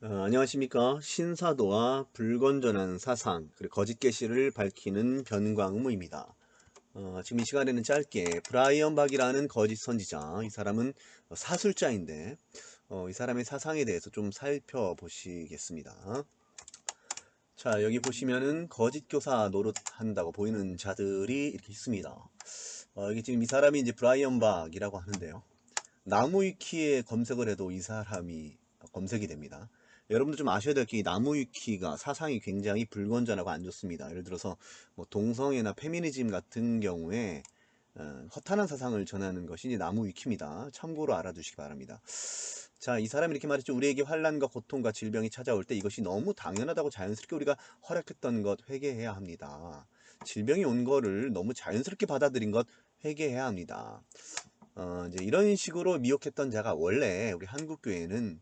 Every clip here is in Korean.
안녕하십니까. 신사도와 불건전한 사상 그리고 거짓 계시를 밝히는 변광무입니다. 지금 이 시간에는 짧게 브라이언 박이라는 거짓 선지자, 이 사람은 사술자인데 이 사람의 사상에 대해서 좀 살펴보시겠습니다. 자, 여기 보시면은 거짓 교사 노릇한다고 보이는 자들이 이렇게 있습니다. 여기 지금 이 사람이 이제 브라이언 박이라고 하는데요. 나무위키에 검색을 해도 이 사람이 검색이 됩니다. 여러분들 좀 아셔야 될 게 나무위키가 사상이 굉장히 불건전하고 안 좋습니다. 예를 들어서 뭐 동성애나 페미니즘 같은 경우에 허탄한 사상을 전하는 것이 이제 나무위키입니다. 참고로 알아두시기 바랍니다. 자, 이 사람이 이렇게 말했죠. 우리에게 환난과 고통과 질병이 찾아올 때 이것이 너무 당연하다고 자연스럽게 우리가 허락했던 것 회개해야 합니다. 질병이 온 거를 너무 자연스럽게 받아들인 것 회개해야 합니다. 이제 이런 식으로 미혹했던 자가 원래 우리 한국교회는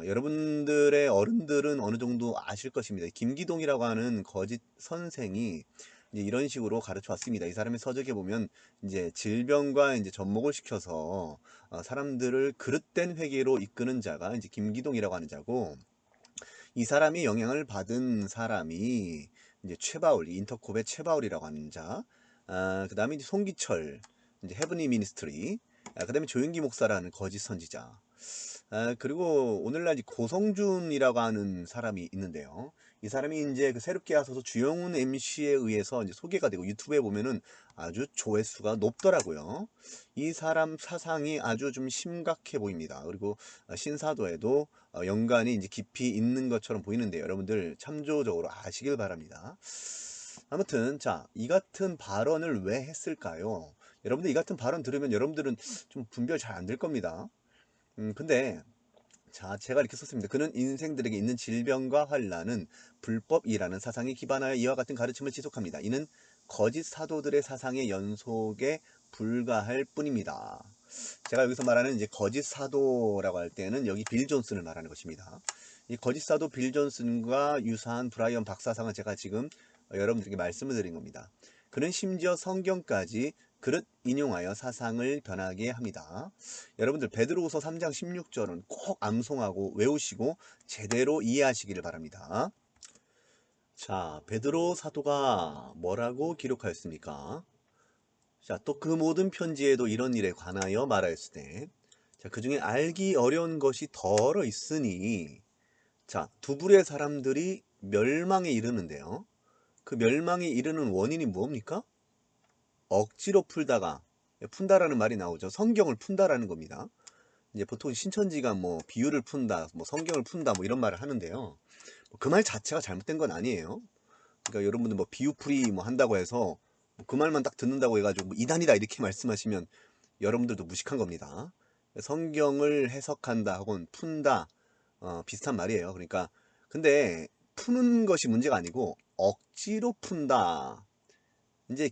여러분들의 어른들은 어느 정도 아실 것입니다. 김기동이라고 하는 거짓 선생이 이제 이런 식으로 가르쳐 왔습니다. 이 사람의 서적에 보면 이제 질병과 이제 접목을 시켜서 사람들을 그릇된 회개로 이끄는 자가 이제 김기동이라고 하는 자고, 이 사람이 영향을 받은 사람이 이제 최바울, 인터콥의 최바울이라고 하는 자, 그 다음에 이제 송기철, 이제 헤브니 미니스트리, 그 다음에 조윤기 목사라는 거짓 선지자, 그리고 오늘날 고성준이라고 하는 사람이 있는데요. 이 사람이 이제 그 새롭게 하소서 주영훈 MC에 의해서 이제 소개가 되고 유튜브에 보면은 아주 조회수가 높더라고요. 이 사람 사상이 아주 좀 심각해 보입니다. 그리고 신사도에도 연관이 이제 깊이 있는 것처럼 보이는데 여러분들 참조적으로 아시길 바랍니다. 아무튼 자, 이 같은 발언을 왜 했을까요? 여러분들 이 같은 발언 들으면 여러분들은 좀 분별 잘 안 될 겁니다. 근데 자, 제가 이렇게 썼습니다. 그는 인생들에게 있는 질병과 환란은 불법이라는 사상에 기반하여 이와 같은 가르침을 지속합니다. 이는 거짓 사도들의 사상의 연속에 불과할 뿐입니다. 제가 여기서 말하는 이제 거짓 사도라고 할 때는 여기 빌 존슨을 말하는 것입니다. 이 거짓 사도 빌 존슨과 유사한 브라이언 박사상은 제가 지금 여러분들에게 말씀을 드린 겁니다. 그는 심지어 성경까지 그릇 인용하여 사상을 변하게 합니다. 여러분들 베드로후서 3장 16절은 꼭 암송하고 외우시고 제대로 이해하시기를 바랍니다. 자, 베드로 사도가 뭐라고 기록하였습니까? 자, 또 그 모든 편지에도 이런 일에 관하여 말하였을 때, 자, 그 중에 알기 어려운 것이 더러 있으니, 자, 두 부류의 사람들이 멸망에 이르는데요. 그 멸망에 이르는 원인이 뭡니까? 억지로 풀다가, 푼다라는 말이 나오죠. 성경을 푼다라는 겁니다. 이제 보통 신천지가 뭐 비유를 푼다, 뭐 성경을 푼다, 뭐 이런 말을 하는데요. 그 말 자체가 잘못된 건 아니에요. 그러니까 여러분들 뭐 비유풀이 뭐 한다고 해서 그 말만 딱 듣는다고 해가지고 뭐 이단이다 이렇게 말씀하시면 여러분들도 무식한 겁니다. 성경을 해석한다 혹은 푼다 비슷한 말이에요. 그러니까 근데 푸는 것이 문제가 아니고 억지로 푼다. 이제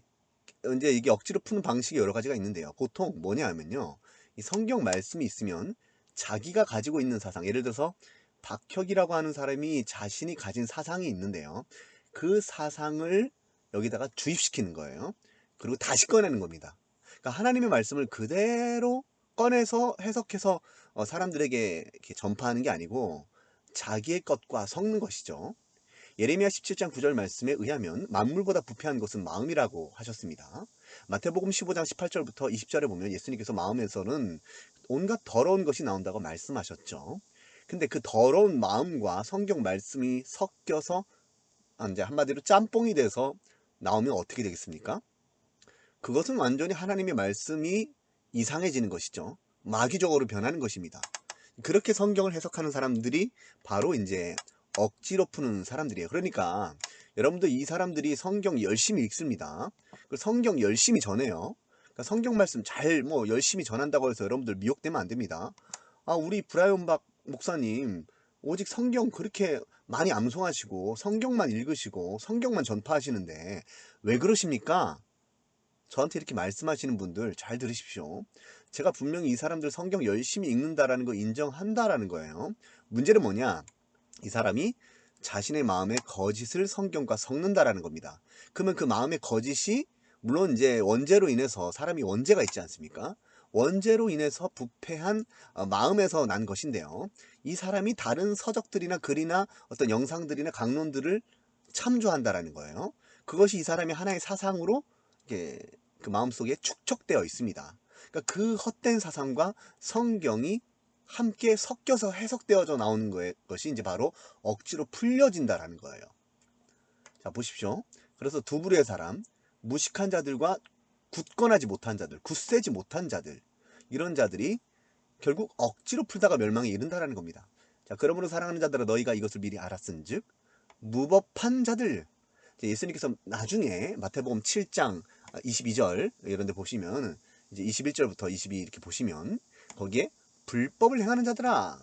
이게 억지로 푸는 방식이 여러 가지가 있는데요. 보통 뭐냐 하면요. 이 성경 말씀이 있으면 자기가 가지고 있는 사상, 예를 들어서 박혁이라고 하는 사람이 자신이 가진 사상이 있는데요. 그 사상을 여기다가 주입시키는 거예요. 그리고 다시 꺼내는 겁니다. 그러니까 하나님의 말씀을 그대로 꺼내서 해석해서 사람들에게 이렇게 전파하는 게 아니고 자기의 것과 섞는 것이죠. 예레미야 17장 9절 말씀에 의하면 만물보다 부패한 것은 마음이라고 하셨습니다. 마태복음 15장 18절부터 20절에 보면 예수님께서 마음에서는 온갖 더러운 것이 나온다고 말씀하셨죠. 근데 그 더러운 마음과 성경 말씀이 섞여서 이제 한마디로 짬뽕이 돼서 나오면 어떻게 되겠습니까? 그것은 완전히 하나님의 말씀이 이상해지는 것이죠. 마귀적으로 변하는 것입니다. 그렇게 성경을 해석하는 사람들이 바로 이제 억지로 푸는 사람들이에요. 그러니까 여러분들 이 사람들이 성경 열심히 읽습니다. 성경 열심히 전해요. 그러니까 성경 말씀 잘 뭐 열심히 전한다고 해서 여러분들 미혹되면 안 됩니다. 우리 브라이언 박 목사님 오직 성경 그렇게 많이 암송하시고 성경만 읽으시고 성경만 전파하시는데 왜 그러십니까? 저한테 이렇게 말씀하시는 분들 잘 들으십시오. 제가 분명히 이 사람들 성경 열심히 읽는다라는 거 인정한다라는 거예요. 문제는 뭐냐? 이 사람이 자신의 마음에 거짓을 성경과 섞는다라는 겁니다. 그러면 그 마음의 거짓이 물론 이제 원죄로 인해서 사람이 원죄가 있지 않습니까? 원죄로 인해서 부패한 마음에서 난 것인데요. 이 사람이 다른 서적들이나 글이나 어떤 영상들이나 강론들을 참조한다라는 거예요. 그것이 이 사람의 하나의 사상으로 이렇게 그 마음속에 축적되어 있습니다. 그러니까 그 헛된 사상과 성경이 함께 섞여서 해석되어져 나오는 것이 이제 바로 억지로 풀려진다라는 거예요. 자, 보십시오. 그래서 두 부류의 사람, 무식한 자들과 굳건하지 못한 자들, 굳세지 못한 자들, 이런 자들이 결국 억지로 풀다가 멸망에 이른다라는 겁니다. 자, 그러므로 사랑하는 자들아 너희가 이것을 미리 알았은즉 무법한 자들, 예수님께서 나중에 마태복음 7장 22절 이런 데 보시면 이제 21절부터 22 이렇게 보시면 거기에 불법을 행하는 자들아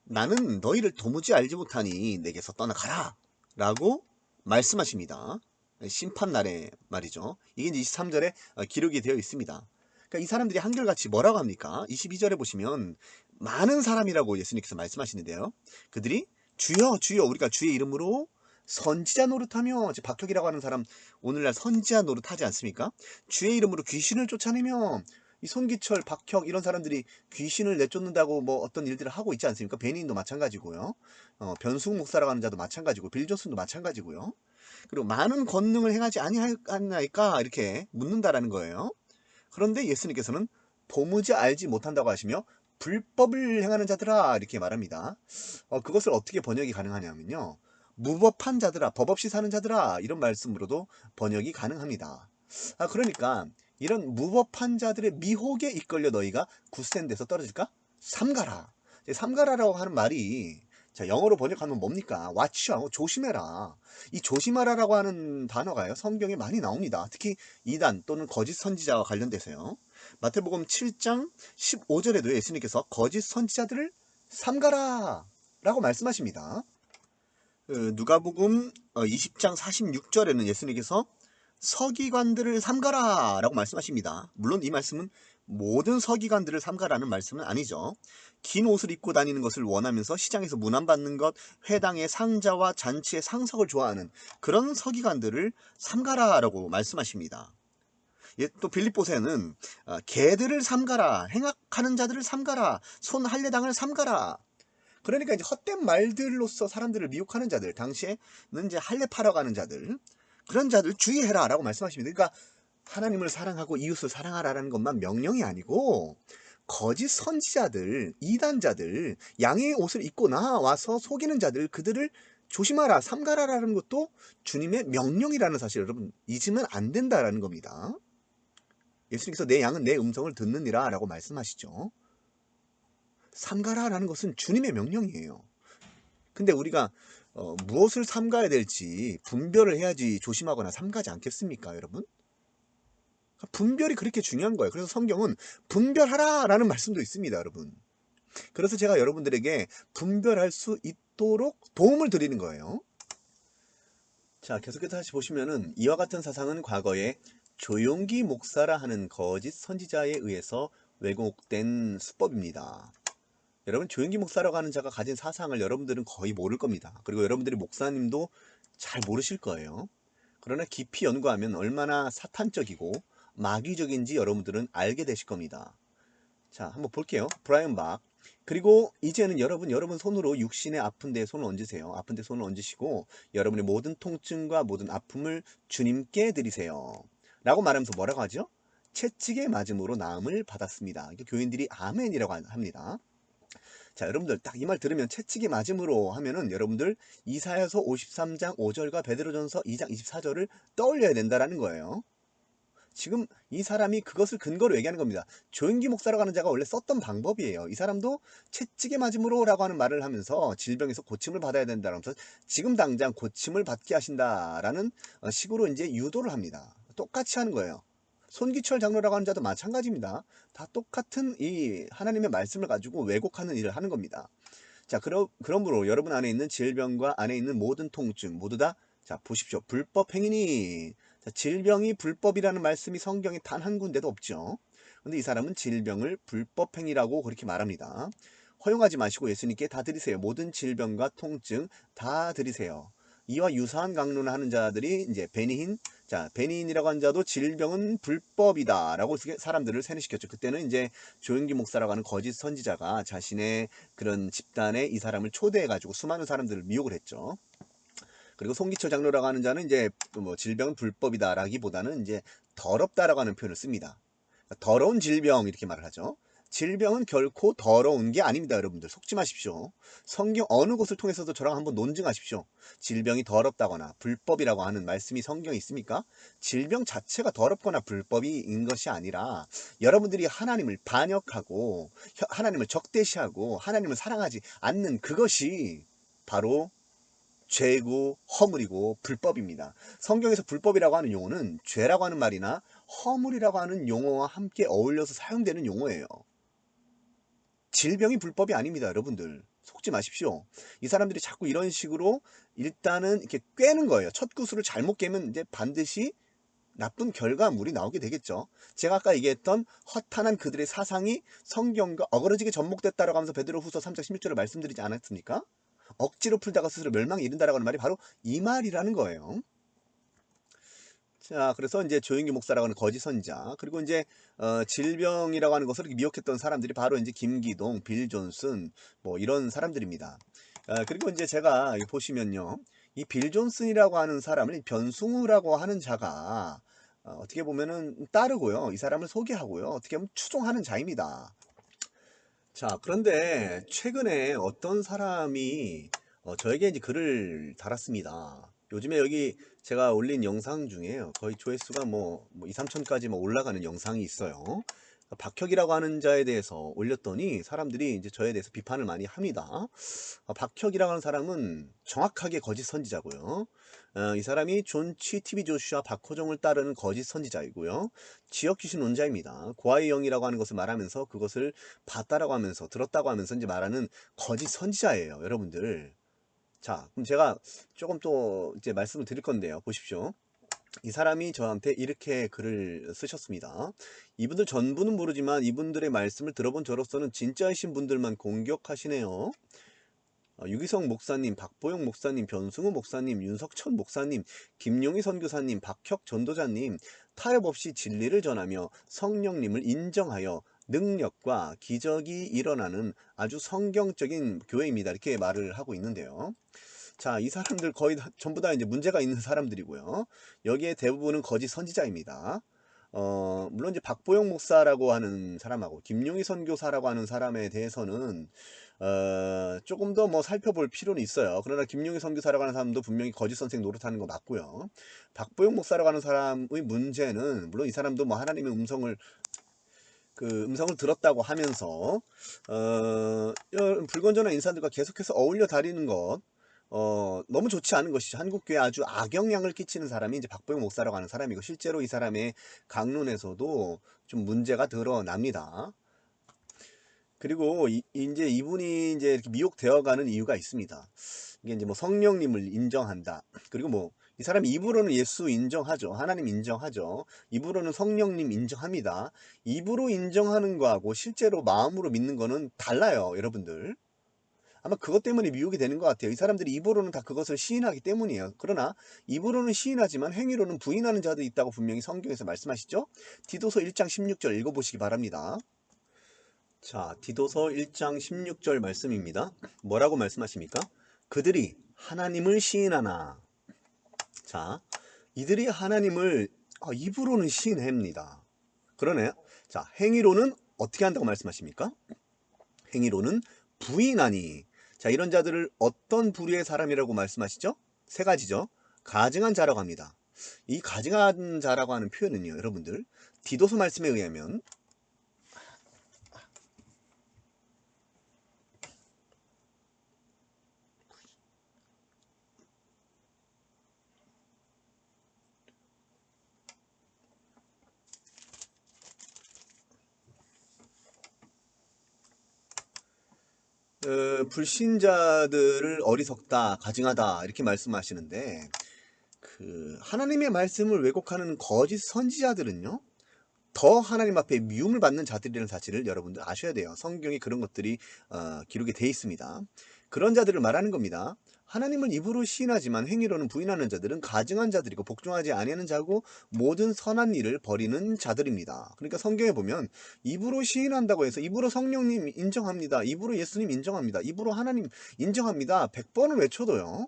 나는 너희를 도무지 알지 못하니 내게서 떠나가라 라고 말씀하십니다. 심판날에 말이죠. 이게 이제 23절에 기록이 되어 있습니다. 그러니까 이 사람들이 한결같이 뭐라고 합니까? 22절에 보시면 많은 사람이라고 예수님께서 말씀하시는데요. 그들이 주여 주여 우리가 주의 이름으로 선지자 노릇하며, 박혁이라고 하는 사람 오늘날 선지자 노릇하지 않습니까? 주의 이름으로 귀신을 쫓아내며, 이 손기철, 박혁 이런 사람들이 귀신을 내쫓는다고 뭐 어떤 일들을 하고 있지 않습니까? 베니인도 마찬가지고요. 변수국 목사라고 하는 자도 마찬가지고, 빌 존슨도 마찬가지고요. 그리고 많은 권능을 행하지 아니하나이까 이렇게 묻는다라는 거예요. 그런데 예수님께서는 도무지 알지 못한다고 하시며 불법을 행하는 자들아 이렇게 말합니다. 그것을 어떻게 번역이 가능하냐면요. 무법한 자들아, 법 없이 사는 자들아 이런 말씀으로도 번역이 가능합니다. 그러니까 이런 무법한 자들의 미혹에 이끌려 너희가 굳센 데서 떨어질까? 삼가라. 삼가라라고 하는 말이 자, 영어로 번역하면 뭡니까? watch out, 조심해라. 이 조심하라라고 하는 단어가요. 성경에 많이 나옵니다. 특히 이단 또는 거짓 선지자와 관련돼서요. 마태복음 7장 15절에도 예수님께서 거짓 선지자들을 삼가라 라고 말씀하십니다. 누가복음 20장 46절에는 예수님께서 서기관들을 삼가라 라고 말씀하십니다. 물론 이 말씀은 모든 서기관들을 삼가라는 말씀은 아니죠. 긴 옷을 입고 다니는 것을 원하면서 시장에서 문안받는 것, 회당의 상자와 잔치의 상석을 좋아하는 그런 서기관들을 삼가라 라고 말씀하십니다. 또 빌립보서에는 개들을 삼가라, 행악하는 자들을 삼가라, 손할례당을 삼가라. 그러니까 이제 헛된 말들로서 사람들을 미혹하는 자들, 당시에는 이제 할례 팔아 가는 자들, 그런 자들 주의해라 라고 말씀하십니다. 그러니까 하나님을 사랑하고 이웃을 사랑하라는 것만 명령이 아니고 거짓 선지자들, 이단자들, 양의 옷을 입고 나와서 속이는 자들, 그들을 조심하라, 삼가라라는 것도 주님의 명령이라는 사실 여러분 잊으면 안 된다라는 겁니다. 예수님께서 내 양은 내 음성을 듣느니라 라고 말씀하시죠. 삼가라라는 것은 주님의 명령이에요. 근데 우리가 무엇을 삼가야 될지 분별을 해야지 조심하거나 삼가지 않겠습니까, 여러분? 분별이 그렇게 중요한 거예요. 그래서 성경은 분별하라 라는 말씀도 있습니다, 여러분. 그래서 제가 여러분들에게 분별할 수 있도록 도움을 드리는 거예요. 자, 계속해서 다시 보시면은 이와 같은 사상은 과거에 조용기 목사라 하는 거짓 선지자에 의해서 왜곡된 수법입니다. 여러분, 조용기 목사라고 하는 자가 가진 사상을 여러분들은 거의 모를 겁니다. 그리고 여러분들이 목사님도 잘 모르실 거예요. 그러나 깊이 연구하면 얼마나 사탄적이고 마귀적인지 여러분들은 알게 되실 겁니다. 자, 한번 볼게요. 브라이언 박. 그리고 이제는 여러분 손으로 육신의 아픈 데에 손을 얹으세요. 아픈 데 손을 얹으시고 여러분의 모든 통증과 모든 아픔을 주님께 드리세요. 라고 말하면서 뭐라고 하죠? 채찍의 맞음으로 나음을 받았습니다. 교인들이 아멘이라고 합니다. 자, 여러분들 딱 이 말 들으면 채찍이 맞음으로 하면은 여러분들 이사야서 53장 5절과 베드로전서 2장 24절을 떠올려야 된다라는 거예요. 지금 이 사람이 그것을 근거로 얘기하는 겁니다. 조용기 목사라고 하는 자가 원래 썼던 방법이에요. 이 사람도 채찍에 맞음으로 라고 하는 말을 하면서 질병에서 고침을 받아야 된다면서 지금 당장 고침을 받게 하신다라는 식으로 이제 유도를 합니다. 똑같이 하는 거예요. 손기철 장로라고 하는 자도 마찬가지입니다. 다 똑같은 이 하나님의 말씀을 가지고 왜곡하는 일을 하는 겁니다. 자, 그러므로 여러분 안에 있는 질병과 안에 있는 모든 통증 모두 다 자, 보십시오. 불법 행위니. 자, 질병이 불법이라는 말씀이 성경에 단 한 군데도 없죠. 근데 이 사람은 질병을 불법 행위라고 그렇게 말합니다. 허용하지 마시고 예수님께 다 드리세요. 모든 질병과 통증 다 드리세요. 이와 유사한 강론을 하는 자들이 이제 베니힌, 자, 베니힌이라고 하는 자도 질병은 불법이다라고 사람들을 세뇌시켰죠. 그때는 이제 조용기 목사라고 하는 거짓 선지자가 자신의 그런 집단에 이 사람을 초대해가지고 수많은 사람들을 미혹을 했죠. 그리고 송기철 장로라고 하는 자는 이제 뭐 질병은 불법이다라기보다는 이제 더럽다라고 하는 표현을 씁니다. 더러운 질병 이렇게 말을 하죠. 질병은 결코 더러운 게 아닙니다. 여러분들 속지 마십시오. 성경 어느 곳을 통해서도 저랑 한번 논증하십시오. 질병이 더럽다거나 불법이라고 하는 말씀이 성경에 있습니까? 질병 자체가 더럽거나 불법인 것이 아니라 여러분들이 하나님을 반역하고 하나님을 적대시하고 하나님을 사랑하지 않는 그것이 바로 죄고 허물이고 불법입니다. 성경에서 불법이라고 하는 용어는 죄라고 하는 말이나 허물이라고 하는 용어와 함께 어울려서 사용되는 용어예요. 질병이 불법이 아닙니다. 여러분들 속지 마십시오. 이 사람들이 자꾸 이런 식으로 일단은 이렇게 꿰는 거예요. 첫 구슬을 잘못 깨면 이제 반드시 나쁜 결과물이 나오게 되겠죠. 제가 아까 얘기했던 허탄한 그들의 사상이 성경과 어그러지게 접목됐다라고 하면서 베드로후서 3장 16절을 말씀드리지 않았습니까? 억지로 풀다가 스스로 멸망에 이른다라고 하는 말이 바로 이 말이라는 거예요. 자, 그래서 이제 조용기 목사라고 하는 거짓 선지자, 그리고 이제 질병이라고 하는 것을 미혹했던 사람들이 바로 이제 김기동, 빌 존슨 뭐 이런 사람들입니다. 그리고 이제 제가 여기 보시면요, 이 빌 존슨이라고 하는 사람을 변승우라고 하는 자가 어떻게 보면은 따르고요, 이 사람을 소개하고요, 어떻게 보면 추종하는 자입니다. 자, 그런데 최근에 어떤 사람이 저에게 이제 글을 달았습니다. 요즘에 여기 제가 올린 영상 중에요, 거의 조회수가 뭐 2, 3천까지 뭐 올라가는 영상이 있어요. 박혁이라고 하는 자에 대해서 올렸더니 사람들이 이제 저에 대해서 비판을 많이 합니다. 박혁이라고 하는 사람은 정확하게 거짓 선지자고요. 이 사람이 존 TV 조슈아 박호정을 따르는 거짓 선지자이고요. 지역 귀신 논자입니다. 고아의 영이라고 하는 것을 말하면서 그것을 봤다라고 하면서 들었다고 하면서 이제 말하는 거짓 선지자예요, 여러분들. 자, 그럼 제가 조금 또 이제 말씀을 드릴 건데요. 보십시오. 이 사람이 저한테 이렇게 글을 쓰셨습니다. 이분들 전부는 모르지만 이분들의 말씀을 들어본 저로서는 진짜이신 분들만 공격하시네요. 유기성 목사님, 박보영 목사님, 변승우 목사님, 윤석천 목사님, 김용희 선교사님, 박혁 전도자님, 타협 없이 진리를 전하며 성령님을 인정하여 능력과 기적이 일어나는 아주 성경적인 교회입니다. 이렇게 말을 하고 있는데요. 자, 이 사람들 거의 전부 다 이제 문제가 있는 사람들이고요. 여기에 대부분은 거짓 선지자입니다. 물론 이제 박보영 목사라고 하는 사람하고 김용희 선교사라고 하는 사람에 대해서는 조금 더 뭐 살펴볼 필요는 있어요. 그러나 김용희 선교사라고 하는 사람도 분명히 거짓 선생 노릇하는 거 맞고요. 박보영 목사라고 하는 사람의 문제는, 물론 이 사람도 뭐 하나님의 음성을 들었다고 하면서 불건전한 인사들과 계속해서 어울려 다니는 것, 너무 좋지 않은 것이죠. 한국교회에 아주 악영향을 끼치는 사람이 이제 박보영 목사라고 하는 사람이고, 실제로 이 사람의 강론에서도 좀 문제가 드러납니다. 그리고 이제 이분이 이제 이렇게 미혹되어가는 이유가 있습니다. 이게 이제 뭐 성령님을 인정한다. 그리고 뭐 이 사람이 입으로는 예수 인정하죠. 하나님 인정하죠. 입으로는 성령님 인정합니다. 입으로 인정하는 거하고 실제로 마음으로 믿는 거는 달라요, 여러분들. 아마 그것 때문에 미혹이 되는 것 같아요. 이 사람들이 입으로는 다 그것을 시인하기 때문이에요. 그러나 입으로는 시인하지만 행위로는 부인하는 자들이 있다고 분명히 성경에서 말씀하시죠. 디도서 1장 16절 읽어보시기 바랍니다. 자, 디도서 1장 16절 말씀입니다. 뭐라고 말씀하십니까? 그들이 하나님을 시인하나. 자, 이들이 하나님을 입으로는 시인합니다. 그러네. 자, 행위로는 어떻게 한다고 말씀하십니까? 행위로는 부인하니. 자, 이런 자들을 어떤 부류의 사람이라고 말씀하시죠? 세 가지죠. 가증한 자라고 합니다. 이 가증한 자라고 하는 표현은요, 여러분들, 디도서 말씀에 의하면 불신자들을 어리석다, 가증하다 이렇게 말씀하시는데, 하나님의 말씀을 왜곡하는 거짓 선지자들은요, 더 하나님 앞에 미움을 받는 자들이라는 사실을 여러분들 아셔야 돼요. 성경에 그런 것들이 기록이 돼 있습니다. 그런 자들을 말하는 겁니다. 하나님을 입으로 시인하지만 행위로는 부인하는 자들은 가증한 자들이고 복종하지 아니하는 자고 모든 선한 일을 버리는 자들입니다. 그러니까 성경에 보면 입으로 시인한다고 해서 입으로 성령님 인정합니다, 입으로 예수님 인정합니다, 입으로 하나님 인정합니다 100번을 외쳐도요,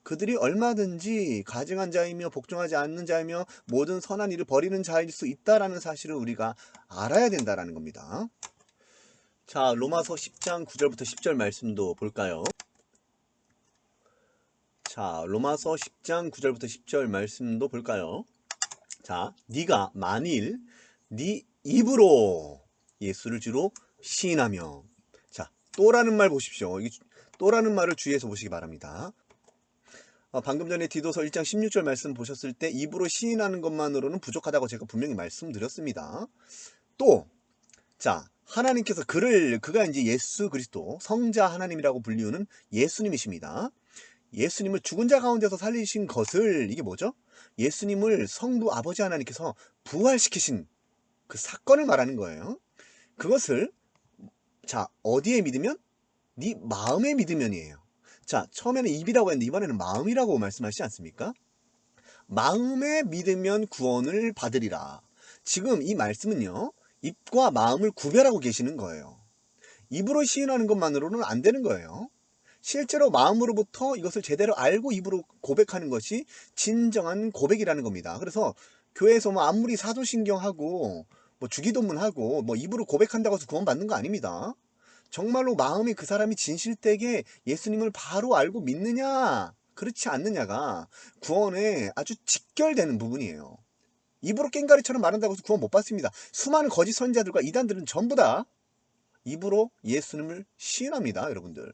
그들이 얼마든지 가증한 자이며 복종하지 않는 자이며 모든 선한 일을 버리는 자일 수 있다라는 사실을 우리가 알아야 된다라는 겁니다. 자, 로마서 10장 9절부터 10절 말씀도 볼까요? 자, 로마서 10장 9절부터 10절 말씀도 볼까요? 자, 네가 만일 네 입으로 예수를 주로 시인하며, 자, 또라는 말 보십시오. 이 또라는 말을 주의해서 보시기 바랍니다. 방금 전에 디도서 1장 16절 말씀 보셨을 때 입으로 시인하는 것만으로는 부족하다고 제가 분명히 말씀드렸습니다. 또, 자, 하나님께서 그가 이제 예수 그리스도 성자 하나님이라고 불리우는 예수님이십니다. 예수님을 죽은 자 가운데서 살리신 것을, 이게 뭐죠? 예수님을 성부 아버지 하나님께서 부활시키신 그 사건을 말하는 거예요. 그것을, 자, 어디에 믿으면? 네 마음에 믿으면이에요. 자, 처음에는 입이라고 했는데 이번에는 마음이라고 말씀하시지 않습니까? 마음에 믿으면 구원을 받으리라. 지금 이 말씀은요, 입과 마음을 구별하고 계시는 거예요. 입으로 시인하는 것만으로는 안 되는 거예요. 실제로 마음으로부터 이것을 제대로 알고 입으로 고백하는 것이 진정한 고백이라는 겁니다. 그래서 교회에서 뭐 아무리 사도신경하고 뭐 주기도문하고 뭐 입으로 고백한다고 해서 구원받는 거 아닙니다. 정말로 마음이 그 사람이 진실되게 예수님을 바로 알고 믿느냐 그렇지 않느냐가 구원에 아주 직결되는 부분이에요. 입으로 깽가리처럼 말한다고 해서 구원 못 받습니다. 수많은 거짓 선지자들과 이단들은 전부 다 입으로 예수님을 시인합니다. 여러분들,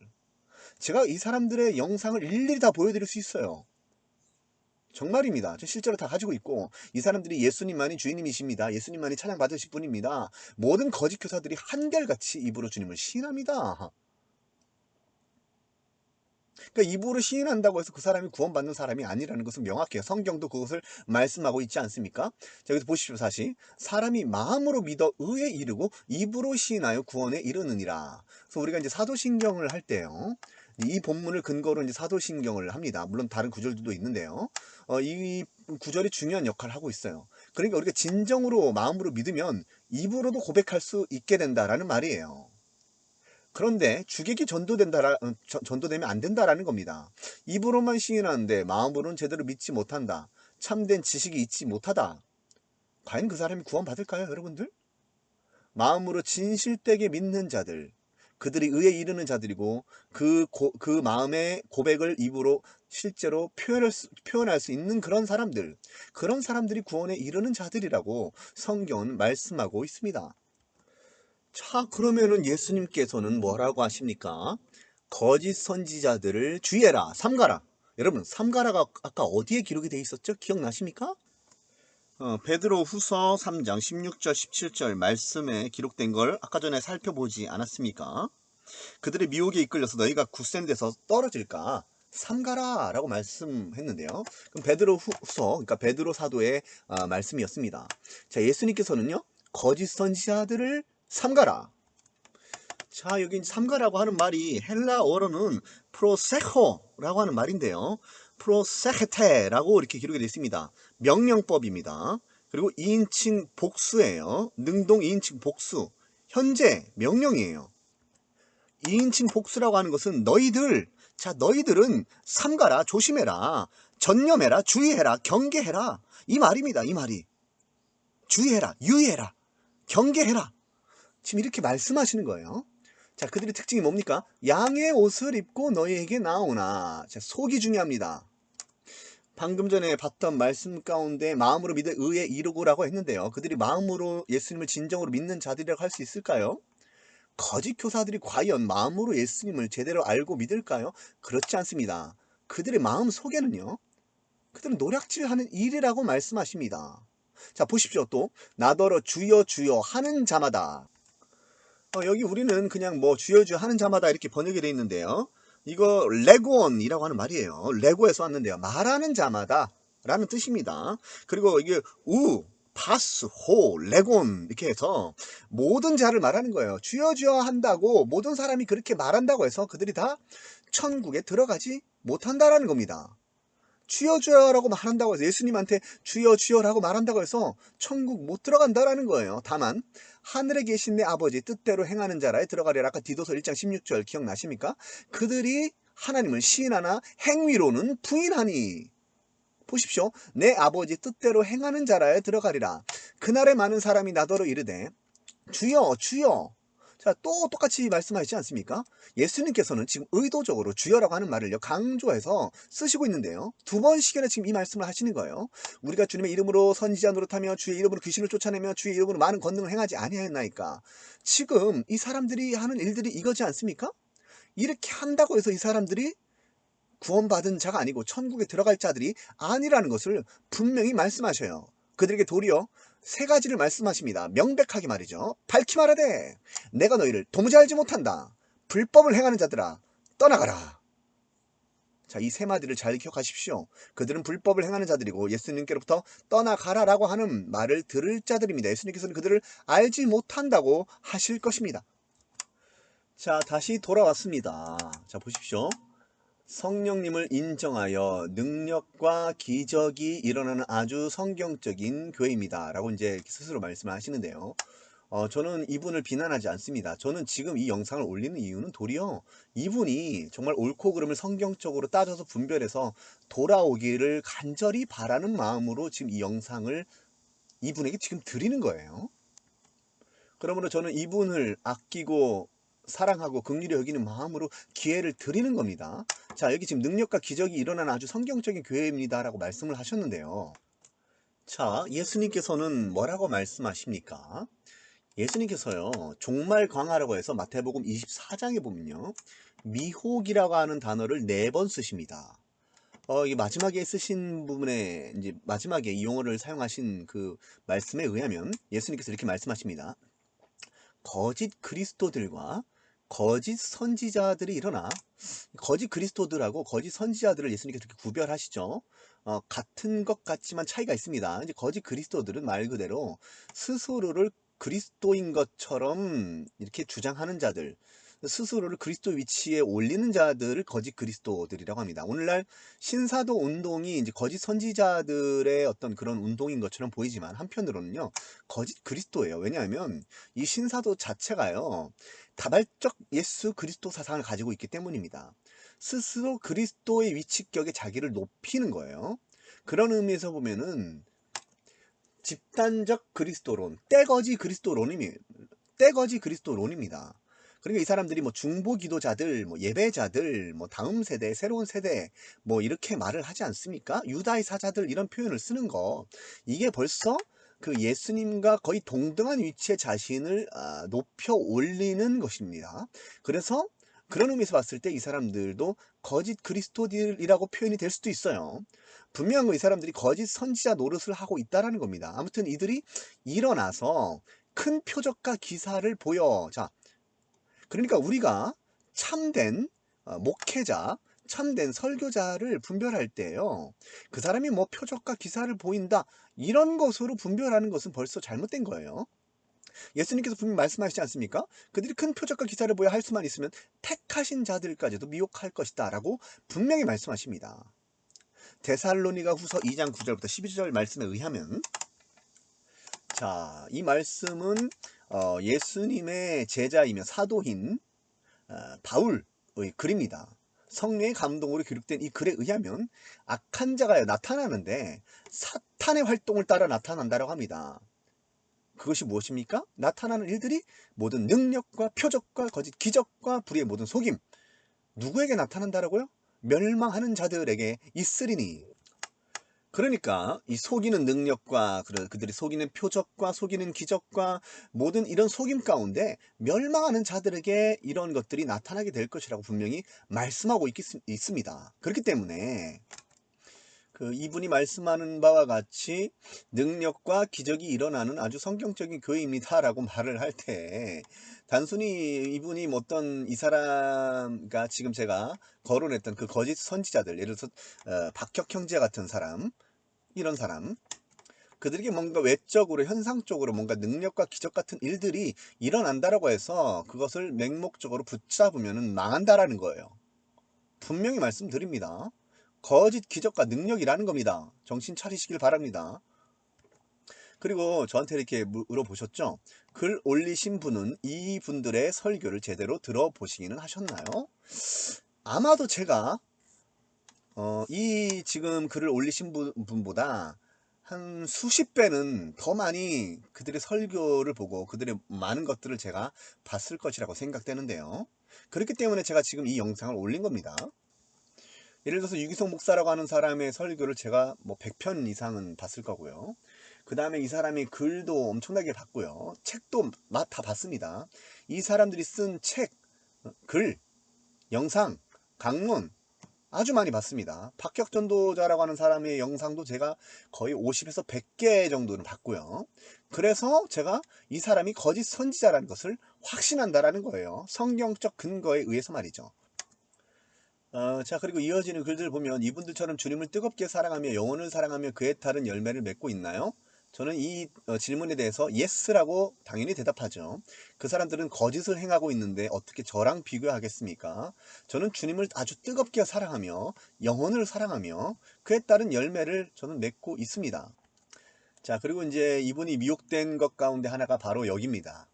제가 이 사람들의 영상을 일일이 다 보여드릴 수 있어요. 정말입니다. 저 실제로 다 가지고 있고, 이 사람들이 예수님만이 주인님이십니다, 예수님만이 찬양받으실 분입니다, 모든 거짓 교사들이 한결같이 입으로 주님을 시인합니다. 그러니까 입으로 시인한다고 해서 그 사람이 구원받는 사람이 아니라는 것은 명확해요. 성경도 그것을 말씀하고 있지 않습니까? 자, 여기서 보십시오. 다시, 사람이 마음으로 믿어 의에 이르고 입으로 시인하여 구원에 이르느니라. 그래서 우리가 이제 사도신경을 할 때요, 이 본문을 근거로 이제 사도신경을 합니다. 물론 다른 구절들도 있는데요, 이 구절이 중요한 역할을 하고 있어요. 그러니까 우리가 진정으로 마음으로 믿으면 입으로도 고백할 수 있게 된다라는 말이에요. 그런데 주객이 전도되면 안 된다라는 겁니다. 입으로만 시인하는데 마음으로는 제대로 믿지 못한다, 참된 지식이 있지 못하다. 과연 그 사람이 구원받을까요, 여러분들? 마음으로 진실되게 믿는 자들, 그들이 의에 이르는 자들이고 그 마음의 고백을 입으로 실제로 표현할 수 있는 그런 사람들이 구원에 이르는 자들이라고 성경은 말씀하고 있습니다. 자, 그러면은 예수님께서는 뭐라고 하십니까? 거짓 선지자들을 주의해라, 삼가라. 여러분, 삼가라가 아까 어디에 기록이 되어 있었죠? 기억나십니까? 베드로 후서 3장 16절 17절 말씀에 기록된 걸 아까 전에 살펴보지 않았습니까? 그들의 미혹에 이끌려서 너희가 굳센 데서 떨어질까 삼가라 라고 말씀했는데요. 그럼 베드로 후서, 그러니까 베드로 사도의 말씀이었습니다. 자, 예수님께서는요, 거짓 선지자들을 삼가라. 자, 여기 삼가라고 하는 말이 헬라어로는 프로세코라고 하는 말인데요, 프로세케테라고 이렇게 기록이 되어 있습니다. 명령법입니다. 그리고 2인칭 복수예요. 능동 2인칭 복수. 현재 명령이에요. 2인칭 복수라고 하는 것은 너희들, 자, 너희들은 삼가라, 조심해라, 전념해라, 주의해라, 경계해라, 이 말입니다. 이 말이 주의해라, 유의해라, 경계해라, 지금 이렇게 말씀하시는 거예요. 자, 그들의 특징이 뭡니까? 양의 옷을 입고 너희에게 나오나. 자, 속이 중요합니다. 방금 전에 봤던 말씀 가운데 마음으로 믿어 의에 이르고라고 했는데요, 그들이 마음으로 예수님을 진정으로 믿는 자들이라고 할 수 있을까요? 거짓 교사들이 과연 마음으로 예수님을 제대로 알고 믿을까요? 그렇지 않습니다. 그들의 마음 속에는요, 그들은 노략질하는 일이라고 말씀하십니다. 자, 보십시오. 또 나더러 주여 주여 하는 자마다, 여기 우리는 그냥 뭐 주여 주여 하는 자마다 이렇게 번역이 되어 있는데요, 이거 레고온이라고 하는 말이에요. 레고에서 왔는데요, 말하는 자마다 라는 뜻입니다. 그리고 이게 파스, 호, 레곤 이렇게 해서 모든 자를 말하는 거예요. 주여 주여 한다고 모든 사람이 그렇게 말한다고 해서 그들이 다 천국에 들어가지 못한다라는 겁니다. 주여 주여라고 말한다고 해서 예수님한테 주여 주여라고 말한다고 해서 천국 못 들어간다라는 거예요. 다만 하늘에 계신 내 아버지 뜻대로 행하는 자라에 들어가리라. 아까 디도서 1장 16절 기억나십니까? 그들이 하나님을 시인하나 행위로는 부인하니. 보십시오. 내 아버지 뜻대로 행하는 자라에 들어가리라. 그날에 많은 사람이 나더러 이르되 주여 주여. 자, 또 똑같이 말씀하시지 않습니까? 예수님께서는 지금 의도적으로 주여라고 하는 말을요 강조해서 쓰시고 있는데요. 두 번씩이나 지금 이 말씀을 하시는 거예요. 우리가 주님의 이름으로 선지자 노릇하며 주의 이름으로 귀신을 쫓아내며 주의 이름으로 많은 권능을 행하지 아니하였나이까. 지금 이 사람들이 하는 일들이 이거지 않습니까? 이렇게 한다고 해서 이 사람들이 구원받은 자가 아니고 천국에 들어갈 자들이 아니라는 것을 분명히 말씀하셔요. 그들에게 도리어 세 가지를 말씀하십니다. 명백하게 말이죠. 밝히 말하되 내가 너희를 도무지 알지 못한다. 불법을 행하는 자들아 떠나가라. 자, 이 세 마디를 잘 기억하십시오. 그들은 불법을 행하는 자들이고 예수님께로부터 떠나가라라고 하는 말을 들을 자들입니다. 예수님께서는 그들을 알지 못한다고 하실 것입니다. 자, 다시 돌아왔습니다. 자, 보십시오. 성령님을 인정하여 능력과 기적이 일어나는 아주 성경적인 교회입니다. 라고 이제 스스로 말씀을 하시는데요. 저는 이분을 비난하지 않습니다. 저는 지금 이 영상을 올리는 이유는 도리어 이분이 정말 옳고 그름을 성경적으로 따져서 분별해서 돌아오기를 간절히 바라는 마음으로 지금 이 영상을 이분에게 지금 드리는 거예요. 그러므로 저는 이분을 아끼고 사랑하고 긍휼히 여기는 마음으로 기회를 드리는 겁니다. 자, 여기 지금 능력과 기적이 일어나는 아주 성경적인 교회입니다 라고 말씀을 하셨는데요. 자, 예수님께서는 뭐라고 말씀하십니까? 예수님께서요 종말 광화라고 해서 마태복음 24장에 보면요 미혹이라고 하는 단어를 4번 쓰십니다. 이 마지막에 쓰신 부분에 이제 마지막에 이 용어를 사용하신 그 말씀에 의하면 예수님께서 이렇게 말씀하십니다. 거짓 그리스도들과 거짓 선지자들이 일어나. 거짓 그리스도들하고 거짓 선지자들을 예수님께서 이렇게 구별하시죠. 같은 것 같지만 차이가 있습니다. 이제 거짓 그리스도들은 말 그대로 스스로를 그리스도인 것처럼 이렇게 주장하는 자들, 스스로를 그리스도 위치에 올리는 자들을 거짓 그리스도들이라고 합니다. 오늘날 신사도 운동이 이제 거짓 선지자들의 어떤 그런 운동인 것처럼 보이지만 한편으로는요 거짓 그리스도예요. 왜냐하면 이 신사도 자체가요 다발적 예수 그리스도 사상을 가지고 있기 때문입니다. 스스로 그리스도의 위치격에 자기를 높이는 거예요. 그런 의미에서 보면은 집단적 그리스도론, 떼거지 그리스도론입니다. 그러니까 이 사람들이 뭐 중보 기도자들, 뭐 예배자들, 뭐 다음 세대, 새로운 세대, 뭐 이렇게 말을 하지 않습니까? 유다의 사자들 이런 표현을 쓰는 거, 이게 벌써 그 예수님과 거의 동등한 위치에 자신을 높여 올리는 것입니다. 그래서 그런 의미에서 봤을 때 이 사람들도 거짓 그리스도들이라고 표현이 될 수도 있어요. 분명한 건 이 사람들이 거짓 선지자 노릇을 하고 있다라는 겁니다. 아무튼 이들이 일어나서 큰 표적과 기사를 보여. 자, 그러니까 우리가 참된 목회자, 참된 설교자를 분별할 때요. 그 사람이 뭐 표적과 기사를 보인다 이런 것으로 분별하는 것은 벌써 잘못된 거예요. 예수님께서 분명히 말씀하시지 않습니까? 그들이 큰 표적과 기사를 보여 할 수만 있으면 택하신 자들까지도 미혹할 것이다 라고 분명히 말씀하십니다. 데살로니가 후서 2장 9절부터 12절 말씀에 의하면, 자, 이 말씀은 예수님의 제자이며 사도인 바울의 글입니다. 성령의 감동으로 기록된 이 글에 의하면 악한 자가 나타나는데 사탄의 활동을 따라 나타난다고 합니다. 그것이 무엇입니까? 나타나는 일들이 모든 능력과 표적과 거짓 기적과 불의의 모든 속임, 누구에게 나타난다라고요? 멸망하는 자들에게 있으리니. 그러니까 이 속이는 능력과 그들이 속이는 표적과 속이는 기적과 모든 이런 속임 가운데 멸망하는 자들에게 이런 것들이 나타나게 될 것이라고 분명히 말씀하고 있습니다. 그렇기 때문에 이분이 말씀하는 바와 같이 능력과 기적이 일어나는 아주 성경적인 교회입니다 라고 말을 할 때 단순히 이분이 어떤 이 사람과 지금 제가 거론했던 그 거짓 선지자들, 예를 들어서 박혁 형제 같은 사람, 이런 사람, 그들에게 뭔가 외적으로 현상적으로 뭔가 능력과 기적 같은 일들이 일어난다라고 해서 그것을 맹목적으로 붙잡으면 망한다라는 거예요. 분명히 말씀드립니다. 거짓 기적과 능력이라는 겁니다. 정신 차리시길 바랍니다. 그리고 저한테 이렇게 물어보셨죠? 글 올리신 분은 이분들의 설교를 제대로 들어보시기는 하셨나요? 아마도 제가 이 지금 글을 올리신 분보다 한 수십 배는 더 많이 그들의 설교를 보고 그들의 많은 것들을 제가 봤을 것이라고 생각되는데요. 그렇기 때문에 제가 지금 이 영상을 올린 겁니다. 예를 들어서 유기성 목사라고 하는 사람의 설교를 제가 뭐 100편 이상은 봤을 거고요. 그 다음에 이 사람이 글도 엄청나게 봤고요. 책도 다 봤습니다. 이 사람들이 쓴 책, 글, 영상, 강론 아주 많이 봤습니다. 박혁전도자라고 하는 사람의 영상도 제가 거의 50에서 100개 정도는 봤고요. 그래서 제가 이 사람이 거짓 선지자라는 것을 확신한다라는 거예요. 성경적 근거에 의해서 말이죠. 자, 그리고 이어지는 글들 보면 이분들처럼 주님을 뜨겁게 사랑하며 영혼을 사랑하며 그에 따른 열매를 맺고 있나요? 저는 이 질문에 대해서 yes라고 당연히 대답하죠. 그 사람들은 거짓을 행하고 있는데 어떻게 저랑 비교하겠습니까? 저는 주님을 아주 뜨겁게 사랑하며 영혼을 사랑하며 그에 따른 열매를 저는 맺고 있습니다. 자, 그리고 이제 이분이 미혹된 것 가운데 하나가 바로 여기입니다.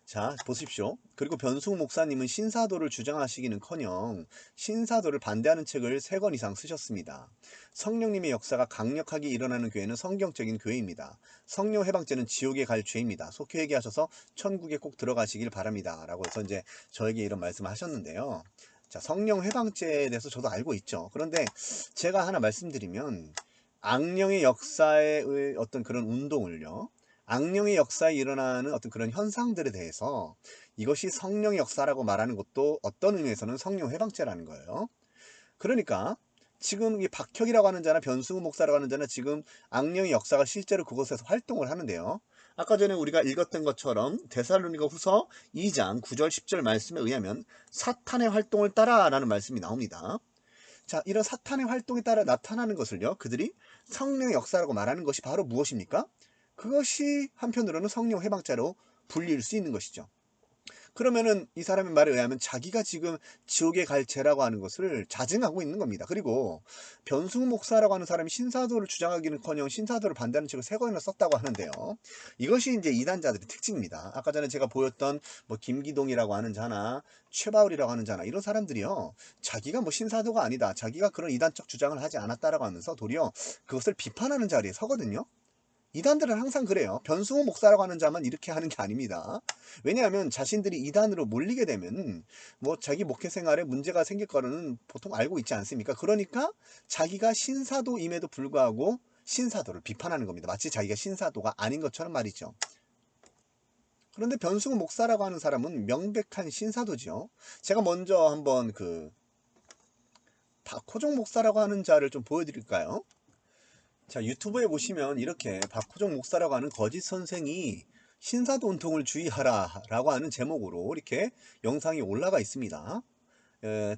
자, 보십시오. 그리고 변승우 목사님은 신사도를 주장하시기는커녕 신사도를 반대하는 책을 3권 이상 쓰셨습니다. 성령님의 역사가 강력하게 일어나는 교회는 성경적인 교회입니다. 성령 해방죄는 지옥에 갈 죄입니다. 속히 회개하셔서 천국에 꼭 들어가시길 바랍니다. 라고 해서 이제 저에게 이런 말씀을 하셨는데요. 자, 성령 해방죄에 대해서 저도 알고 있죠. 그런데 제가 하나 말씀드리면 악령의 역사의 어떤 그런 운동을요. 악령의 역사에 일어나는 어떤 그런 현상들에 대해서 이것이 성령의 역사라고 말하는 것도 어떤 의미에서는 성령 해방죄라는 거예요. 그러니까 지금 이 박혁이라고 하는 자나 변승우 목사라고 하는 자나 지금 악령의 역사가 실제로 그곳에서 활동을 하는데요. 아까 전에 우리가 읽었던 것처럼 데살로니가 후서 2장 9절 10절 말씀에 의하면 사탄의 활동을 따라 라는 말씀이 나옵니다. 자, 이런 사탄의 활동에 따라 나타나는 것을요, 그들이 성령의 역사라고 말하는 것이 바로 무엇입니까? 그것이 한편으로는 성령 해방자로 불릴 수 있는 것이죠. 그러면은 이 사람의 말에 의하면 자기가 지금 지옥에 갈 죄라고 하는 것을 자증하고 있는 겁니다. 그리고 변승우 목사라고 하는 사람이 신사도를 주장하기는커녕 신사도를 반대하는 책을 3권이나 썼다고 하는데요. 이것이 이제 이단자들의 특징입니다. 아까 전에 제가 보였던 뭐 김기동이라고 하는 자나 최바울이라고 하는 자나 이런 사람들이요, 자기가 뭐 신사도가 아니다, 자기가 그런 이단적 주장을 하지 않았다라고 하면서 도리어 그것을 비판하는 자리에 서거든요. 이단들은 항상 그래요. 변승우 목사라고 하는 자만 이렇게 하는 게 아닙니다. 왜냐하면 자신들이 이단으로 몰리게 되면 뭐 자기 목회 생활에 문제가 생길 거는 보통 알고 있지 않습니까? 그러니까 자기가 신사도임에도 불구하고 신사도를 비판하는 겁니다. 마치 자기가 신사도가 아닌 것처럼 말이죠. 그런데 변승우 목사라고 하는 사람은 명백한 신사도죠. 제가 먼저 한번 박호종 목사라고 하는 자를 좀 보여드릴까요? 자, 유튜브에 보시면 이렇게 박호정 목사라고 하는 거짓 선생이 신사도 운동을 주의하라 라고 하는 제목으로 이렇게 영상이 올라가 있습니다.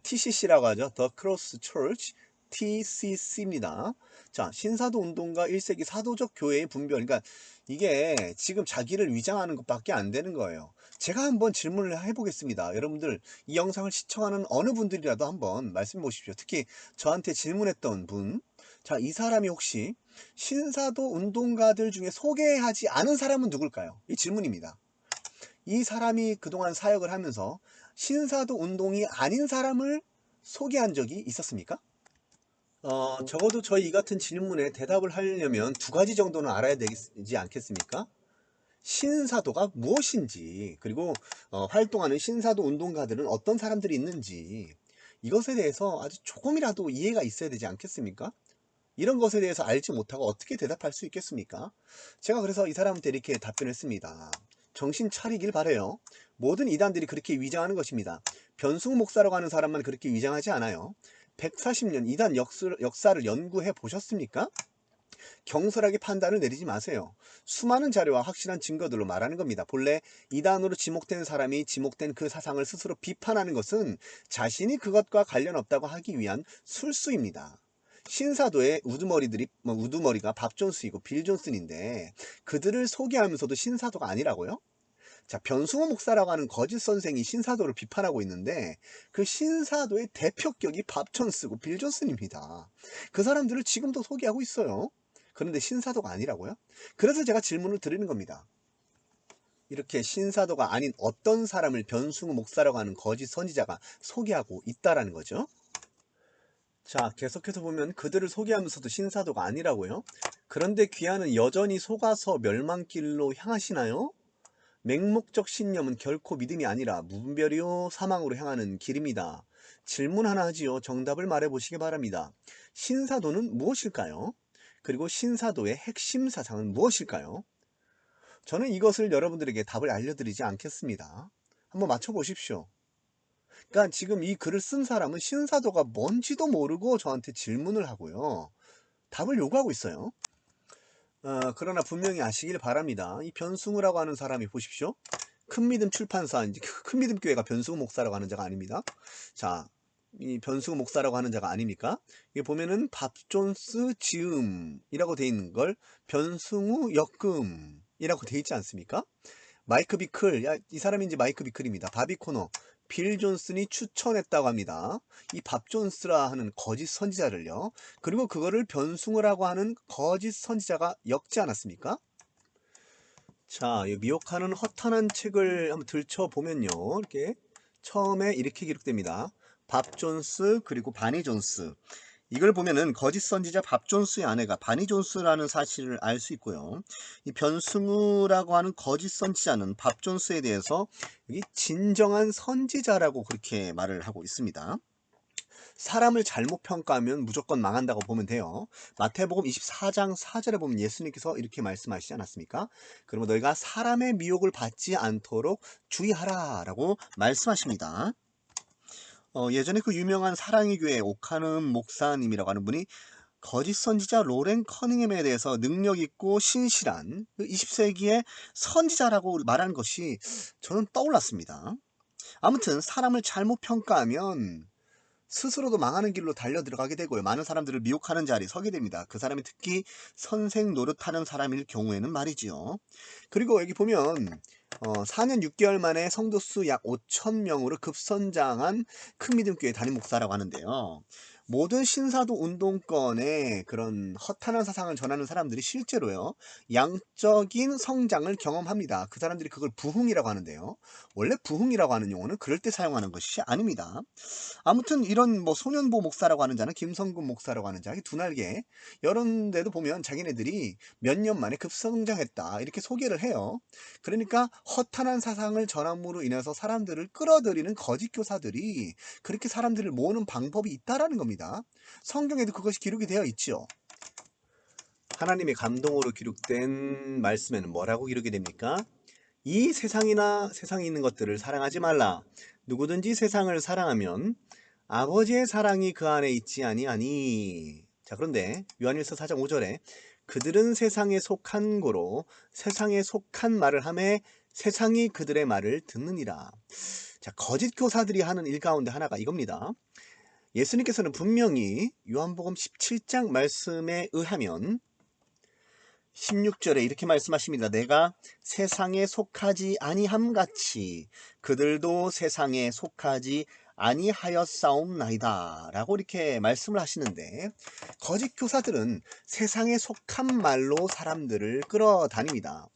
TCC라고 하죠. The Cross Church, TCC입니다. 자, 신사도 운동과 1세기 사도적 교회의 분별. 그러니까 이게 지금 자기를 위장하는 것밖에 안 되는 거예요. 제가 한번 질문을 해보겠습니다. 여러분들 이 영상을 시청하는 어느 분들이라도 한번 말씀해 보십시오. 특히 저한테 질문했던 분. 자, 이 사람이 혹시 신사도 운동가들 중에 소개하지 않은 사람은 누굴까요? 이 질문입니다. 이 사람이 그동안 사역을 하면서 신사도 운동이 아닌 사람을 소개한 적이 있었습니까? 적어도 저희 이 같은 질문에 대답을 하려면 2가지 정도는 알아야 되지 않겠습니까? 신사도가 무엇인지, 그리고 활동하는 신사도 운동가들은 어떤 사람들이 있는지, 이것에 대해서 아주 조금이라도 이해가 있어야 되지 않겠습니까? 이런 것에 대해서 알지 못하고 어떻게 대답할 수 있겠습니까? 제가 그래서 이 사람한테 이렇게 답변했습니다. 정신 차리길 바래요. 모든 이단들이 그렇게 위장하는 것입니다. 변승우 목사라고 하는 사람만 그렇게 위장하지 않아요. 140년 이단 역사를 연구해 보셨습니까? 경솔하게 판단을 내리지 마세요. 수많은 자료와 확실한 증거들로 말하는 겁니다. 본래 이단으로 지목된 사람이 지목된 그 사상을 스스로 비판하는 것은 자신이 그것과 관련 없다고 하기 위한 술수입니다. 신사도의 우두머리가 밥 존스이고 빌 존슨인데 그들을 소개하면서도 신사도가 아니라고요? 자, 변승호 목사라고 하는 거짓 선생이 신사도를 비판하고 있는데 그 신사도의 대표격이 밥 존스고 빌 존슨입니다. 그 사람들을 지금도 소개하고 있어요. 그런데 신사도가 아니라고요? 그래서 제가 질문을 드리는 겁니다. 이렇게 신사도가 아닌 어떤 사람을 변승호 목사라고 하는 거짓 선지자가 소개하고 있다라는 거죠. 자, 계속해서 보면 그들을 소개하면서도 신사도가 아니라고요? 그런데 귀하는 여전히 속아서 멸망길로 향하시나요? 맹목적 신념은 결코 믿음이 아니라 무분별이요 사망으로 향하는 길입니다. 질문 하나 하지요. 정답을 말해 보시기 바랍니다. 신사도는 무엇일까요? 그리고 신사도의 핵심 사상은 무엇일까요? 저는 이것을 여러분들에게 답을 알려드리지 않겠습니다. 한번 맞춰보십시오. 그러니까 지금 이 글을 쓴 사람은 신사도가 뭔지도 모르고 저한테 질문을 하고요. 답을 요구하고 있어요. 그러나 분명히 아시길 바랍니다. 이 변승우라고 하는 사람이 보십시오. 큰믿음 출판사, 이제 큰믿음 교회가 변승우 목사라고 하는 자가 아닙니다. 자, 이 변승우 목사라고 하는 자가 아닙니까? 이게 보면은 밥존스 지음이라고 돼 있는 걸 변승우 역금이라고 돼 있지 않습니까? 마이크 비클, 이 사람이 이제 마이크 비클입니다. 바비 코너, 빌 존슨이 추천했다고 합니다. 이 밥 존스라 하는 거짓 선지자를요. 그리고 그거를 변승우라고 하는 거짓 선지자가 엮지 않았습니까? 자, 이 미혹하는 허탄한 책을 한번 들춰보면요. 이렇게 처음에 이렇게 기록됩니다. 밥 존스 그리고 바니 존스. 이걸 보면은 거짓 선지자 밥 존스의 아내가 바니 존스라는 사실을 알 수 있고요. 이 변승우라고 하는 거짓 선지자는 밥 존스에 대해서 여기 진정한 선지자라고 그렇게 말을 하고 있습니다. 사람을 잘못 평가하면 무조건 망한다고 보면 돼요. 마태복음 24장 4절에 보면 예수님께서 이렇게 말씀하시지 않았습니까? 그러면 너희가 사람의 미혹을 받지 않도록 주의하라 라고 말씀하십니다. 예전에 그 유명한 사랑의 교회 오카는 목사님이라고 하는 분이 거짓 선지자 로렌 커닝햄에 대해서 능력 있고 신실한 20세기의 선지자라고 말하는 것이 저는 떠올랐습니다. 아무튼 사람을 잘못 평가하면 스스로도 망하는 길로 달려 들어가게 되고요. 많은 사람들을 미혹하는 자리에 서게 됩니다. 그 사람이 특히 선생 노릇하는 사람일 경우에는 말이지요. 그리고 여기 보면 4년 6개월 만에 성도 수 약 5,000명으로 급선장한 큰믿음교회 담임 목사라고 하는데요. 모든 신사도 운동권의 그런 허탄한 사상을 전하는 사람들이 실제로요. 양적인 성장을 경험합니다. 그 사람들이 그걸 부흥이라고 하는데요. 원래 부흥이라고 하는 용어는 그럴 때 사용하는 것이 아닙니다. 아무튼 이런 뭐 소년보 목사라고 하는 자는 김성근 목사라고 하는 자, 두 날개 이런 데도 보면 자기네들이 몇 년 만에 급성장했다 이렇게 소개를 해요. 그러니까 허탄한 사상을 전함으로 인해서 사람들을 끌어들이는 거짓 교사들이 그렇게 사람들을 모으는 방법이 있다라는 겁니다. 성경에도 그것이 기록이 되어 있지요. 하나님의 감동으로 기록된 말씀에는 뭐라고 기록이 됩니까? 이 세상이나 세상에 있는 것들을 사랑하지 말라. 누구든지 세상을 사랑하면 아버지의 사랑이 그 안에 있지 아니하니. 자, 그런데 요한일서 4장 5절에 그들은 세상에 속한 고로 세상에 속한 말을 하매 세상이 그들의 말을 듣느니라. 자, 거짓 교사들이 하는 일 가운데 하나가 이겁니다. 예수님께서는 분명히 요한복음 17장 말씀에 의하면 16절에 이렇게 말씀하십니다. 내가 세상에 속하지 아니함 같이 그들도 세상에 속하지 아니하였사옵나이다 라고 이렇게 말씀을 하시는데, 거짓 교사들은 세상에 속한 말로 사람들을 끌어다닙니다.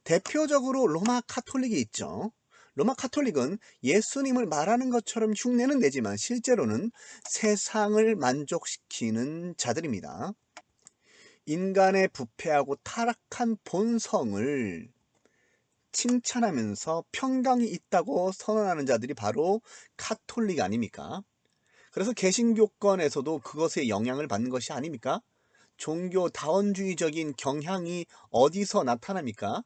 대표적으로 로마 카톨릭이 있죠. 로마 카톨릭은 예수님을 말하는 것처럼 흉내는 내지만 실제로는 세상을 만족시키는 자들입니다. 인간의 부패하고 타락한 본성을 칭찬하면서 평강이 있다고 선언하는 자들이 바로 카톨릭 아닙니까? 그래서 개신교권에서도 그것에 영향을 받는 것이 아닙니까? 종교 다원주의적인 경향이 어디서 나타납니까?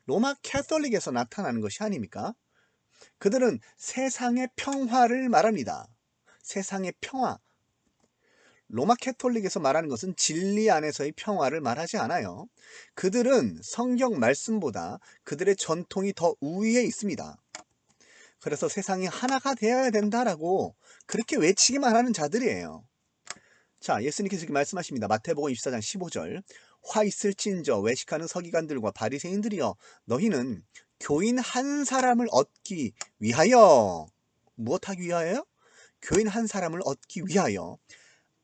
로마 캐톨릭에서 나타나는 것이 아닙니까? 그들은 세상의 평화를 말합니다. 세상의 평화. 로마 캐톨릭에서 말하는 것은 진리 안에서의 평화를 말하지 않아요. 그들은 성경 말씀보다 그들의 전통이 더 우위에 있습니다. 그래서 세상이 하나가 되어야 된다라고 그렇게 외치기만 하는 자들이에요. 자, 예수님께서 이렇게 말씀하십니다. 마태복음 24장 15절 화 있을진저 외식하는 서기관들과 바리새인들이여, 너희는 교인 한 사람을 얻기 위하여, 무엇하기 위하여? 교인 한 사람을 얻기 위하여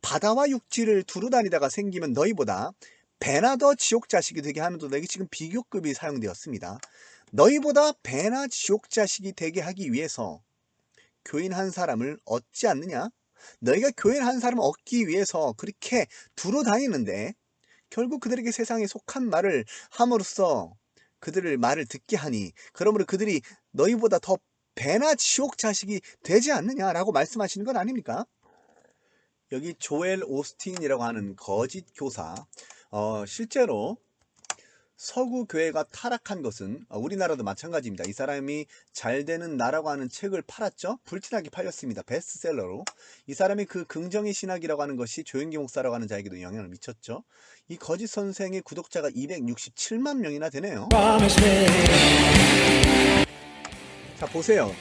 바다와 육지를 두루 다니다가 생기면 너희보다 배나 더 지옥 자식이 되게 하는도다. 이게 지금 비교급이 사용되었습니다. 너희보다 배나 지옥 자식이 되게 하기 위해서 교인 한 사람을 얻지 않느냐? 너희가 교인 한 사람을 얻기 위해서 그렇게 두루 다니는데 결국 그들에게 세상에 속한 말을 함으로써 그들을 말을 듣게 하니 그러므로 그들이 너희보다 더 배나 지옥 자식이 되지 않느냐라고 말씀하시는 건 아닙니까? 여기 조엘 오스틴이라고 하는 거짓 교사, 실제로 서구 교회가 타락한 것은 우리나라도 마찬가지입니다. 이 사람이 잘 되는 나라고 하는 책을 팔았죠. 불티나게 팔렸습니다. 베스트셀러로. 이 사람이 그 긍정의 신학이라고 하는 것이 조영기 목사라고 하는 자에게도 영향을 미쳤죠. 이 거짓 선생의 구독자가 267만 명이나 되네요. 자, 보세요.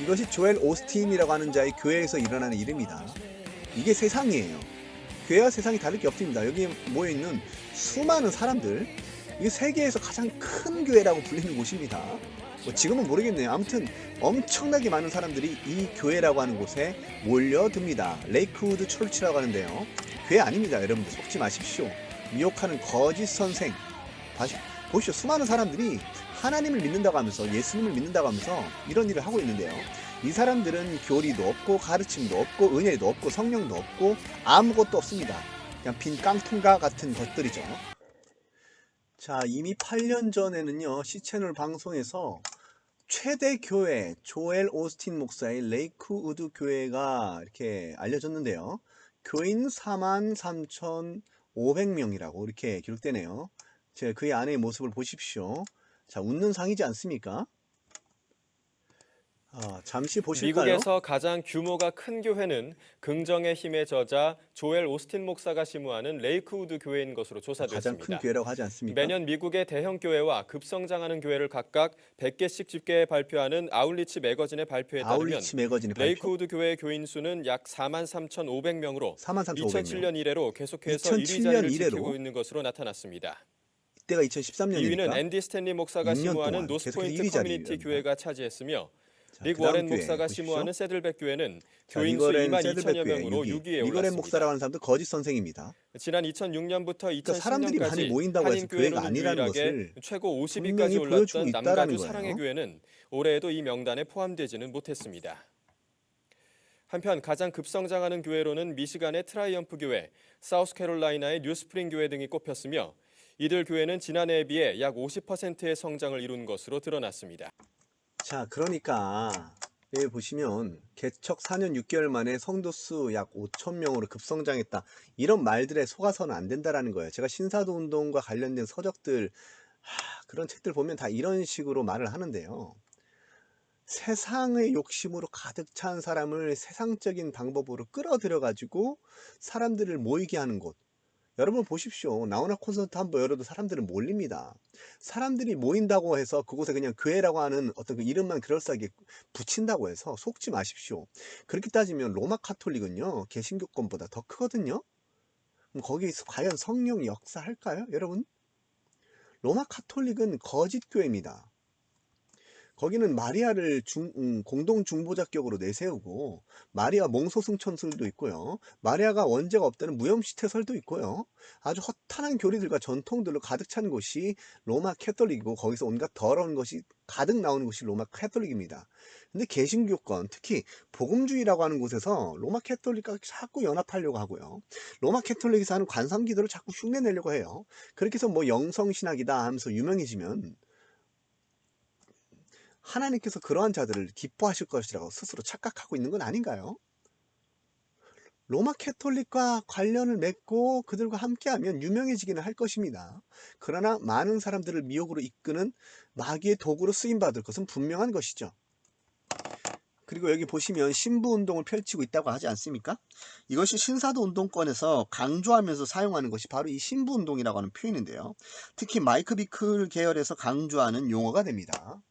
이것이 조엘 오스틴이라고 하는 자의 교회에서 일어나는 일입니다. 이게 세상이에요. 교회와 세상이 다를 게 없습니다. 여기 모여있는 수많은 사람들, 이게 세계에서 가장 큰 교회라고 불리는 곳입니다. 지금은 모르겠네요. 아무튼 엄청나게 많은 사람들이 이 교회라고 하는 곳에 몰려듭니다. 레이크우드 철치라고 하는데요. 교회 아닙니다. 여러분들 속지 마십시오. 미혹하는 거짓 선생. 보시오. 수많은 사람들이 하나님을 믿는다고 하면서 예수님을 믿는다고 하면서 이런 일을 하고 있는데요. 이 사람들은 교리도 없고 가르침도 없고 은혜도 없고 성령도 없고 아무것도 없습니다. 그냥 빈 깡통가 같은 것들이죠. 자, 이미 8년 전에는요, C채널 방송에서 최대 교회 조엘 오스틴 목사의 레이크우드 교회가 이렇게 알려졌는데요. 교인 43,500명이라고 이렇게 기록되네요. 제가 그의 안의 모습을 보십시오. 자, 웃는 상이지 않습니까? 잠시 보실까요? 미국에서 가장 규모가 큰 교회는 긍정의 힘의 저자 조엘 오스틴 목사가 심우하는 레이크우드 교회인 것으로 조사됐습니다. 가장 큰 교회라고 하지 않습니까? 매년 미국의 대형 교회와 급성장하는 교회를 각각 100개씩 집계해 발표하는 아울리치 매거진의 발표에 따르면 레이크우드 교회의 교인 수는 약 43,500명으로 2007년 이래로 계속해서 1위 자리를 지키고 있는 것으로 나타났습니다. 이때가 2013년이니까 2위는 앤디 스탠리 목사가 심우하는 노스포인트 커뮤니티 교회가 차지했으며 릭 워렌 목사가 심우하는 세들백 교회는 교인 수 2만 2천여 명으로 6위에 올랐습니다. 워렌 목사라고 하는 사람도 거짓 선생입니다. 지난 2006년부터 2010년까지 사람들이 많이 모인다고 해서 교회가 아니라는 것을 최고 50위까지 올랐던 남가주 사랑의 교회는 올해에도 이 명단에 포함되지는 못했습니다. 한편 가장 급성장하는 교회로는 미시간의 트라이엄프 교회, 사우스캐롤라이나의 뉴스프링 교회 등이 꼽혔으며 이들 교회는 지난해에 비해 약 50%의 성장을 이룬 것으로 드러났습니다. 자, 그러니까 여기 보시면 개척 4년 6개월 만에 성도 수 약 5,000명으로 급성장했다. 이런 말들에 속아서는 안 된다라는 거예요. 제가 신사도 운동과 관련된 서적들, 그런 책들 보면 다 이런 식으로 말을 하는데요. 세상의 욕심으로 가득 찬 사람을 세상적인 방법으로 끌어들여 가지고 사람들을 모이게 하는 곳. 여러분 보십시오. 나훈아 콘서트 한번 열어도 사람들은 몰립니다. 사람들이 모인다고 해서 그곳에 그냥 교회라고 하는 어떤 그 이름만 그럴싸하게 붙인다고 해서 속지 마십시오. 그렇게 따지면 로마 카톨릭은요, 개신교권보다 더 크거든요. 그럼 거기서 과연 성령이 역사할까요, 여러분? 로마 카톨릭은 거짓 교회입니다. 거기는 마리아를 공동 중보자격으로 내세우고 마리아 몽소승천설도 있고요. 마리아가 원죄가 없다는 무염시태설도 있고요. 아주 허탄한 교리들과 전통들로 가득 찬 곳이 로마 캐톨릭이고 거기서 온갖 더러운 것이 가득 나오는 곳이 로마 캐톨릭입니다. 근데 개신교권, 특히 복음주의라고 하는 곳에서 로마 캐톨릭과 자꾸 연합하려고 하고요. 로마 캐톨릭에서 하는 관상기도를 자꾸 흉내내려고 해요. 그렇게 해서 뭐 영성신학이다 하면서 유명해지면 하나님께서 그러한 자들을 기뻐하실 것이라고 스스로 착각하고 있는 건 아닌가요? 로마 캐톨릭과 관련을 맺고 그들과 함께하면 유명해지기는 할 것입니다. 그러나 많은 사람들을 미혹으로 이끄는 마귀의 도구로 쓰임받을 것은 분명한 것이죠. 그리고 여기 보시면 신부운동을 펼치고 있다고 하지 않습니까? 이것이 신사도 운동권에서 강조하면서 사용하는 것이 바로 이 신부운동이라고 하는 표현인데요. 특히 마이크 비클 계열에서 강조하는 용어가 됩니다.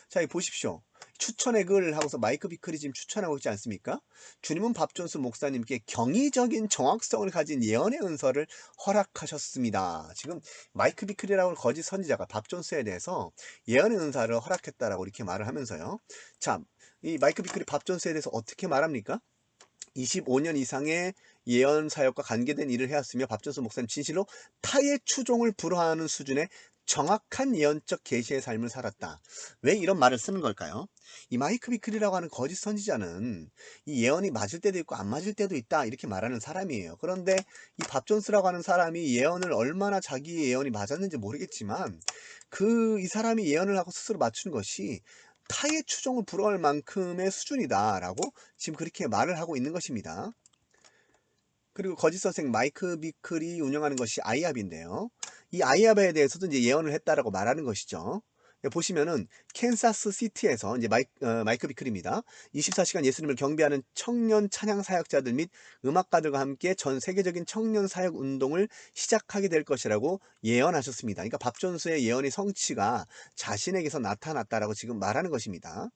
자, 보십시오. 추천액을 하고서 마이크 비클이 지금 추천하고 있지 않습니까? 주님은 밥 존스 목사님께 경이적인 정확성을 가진 예언의 은사를 허락하셨습니다. 지금 마이크 비클이라고 하는 거짓 선지자가 밥 존스에 대해서 예언의 은사를 허락했다라고 이렇게 말을 하면서요. 자, 이 마이크 비클이 밥 존스에 대해서 어떻게 말합니까? 25년 이상의 예언 사역과 관계된 일을 해왔으며 밥 존스 목사님 진실로 타의 추종을 불허하는 수준의 정확한 예언적 계시의 삶을 살았다. 왜 이런 말을 쓰는 걸까요? 이 마이크 비클이라고 하는 거짓 선지자는 이 예언이 맞을 때도 있고 안 맞을 때도 있다 이렇게 말하는 사람이에요. 그런데 이 밥 존스라고 하는 사람이 예언을 얼마나 자기의 예언이 맞았는지 모르겠지만 이 사람이 예언을 하고 스스로 맞춘 것이 타의 추종을 불허할 만큼의 수준이다라고 지금 그렇게 말을 하고 있는 것입니다. 그리고 거짓 선생 마이크 비클이 운영하는 것이 아이합인데요. 이 아이합에 대해서도 이제 예언을 했다라고 말하는 것이죠. 보시면은 캔사스 시티에서 이제 마이크 비클입니다. 24시간 예수님을 경배하는 청년 찬양 사역자들 및 음악가들과 함께 전 세계적인 청년 사역 운동을 시작하게 될 것이라고 예언하셨습니다. 그러니까 밥 존스의 예언의 성취가 자신에게서 나타났다라고 지금 말하는 것입니다.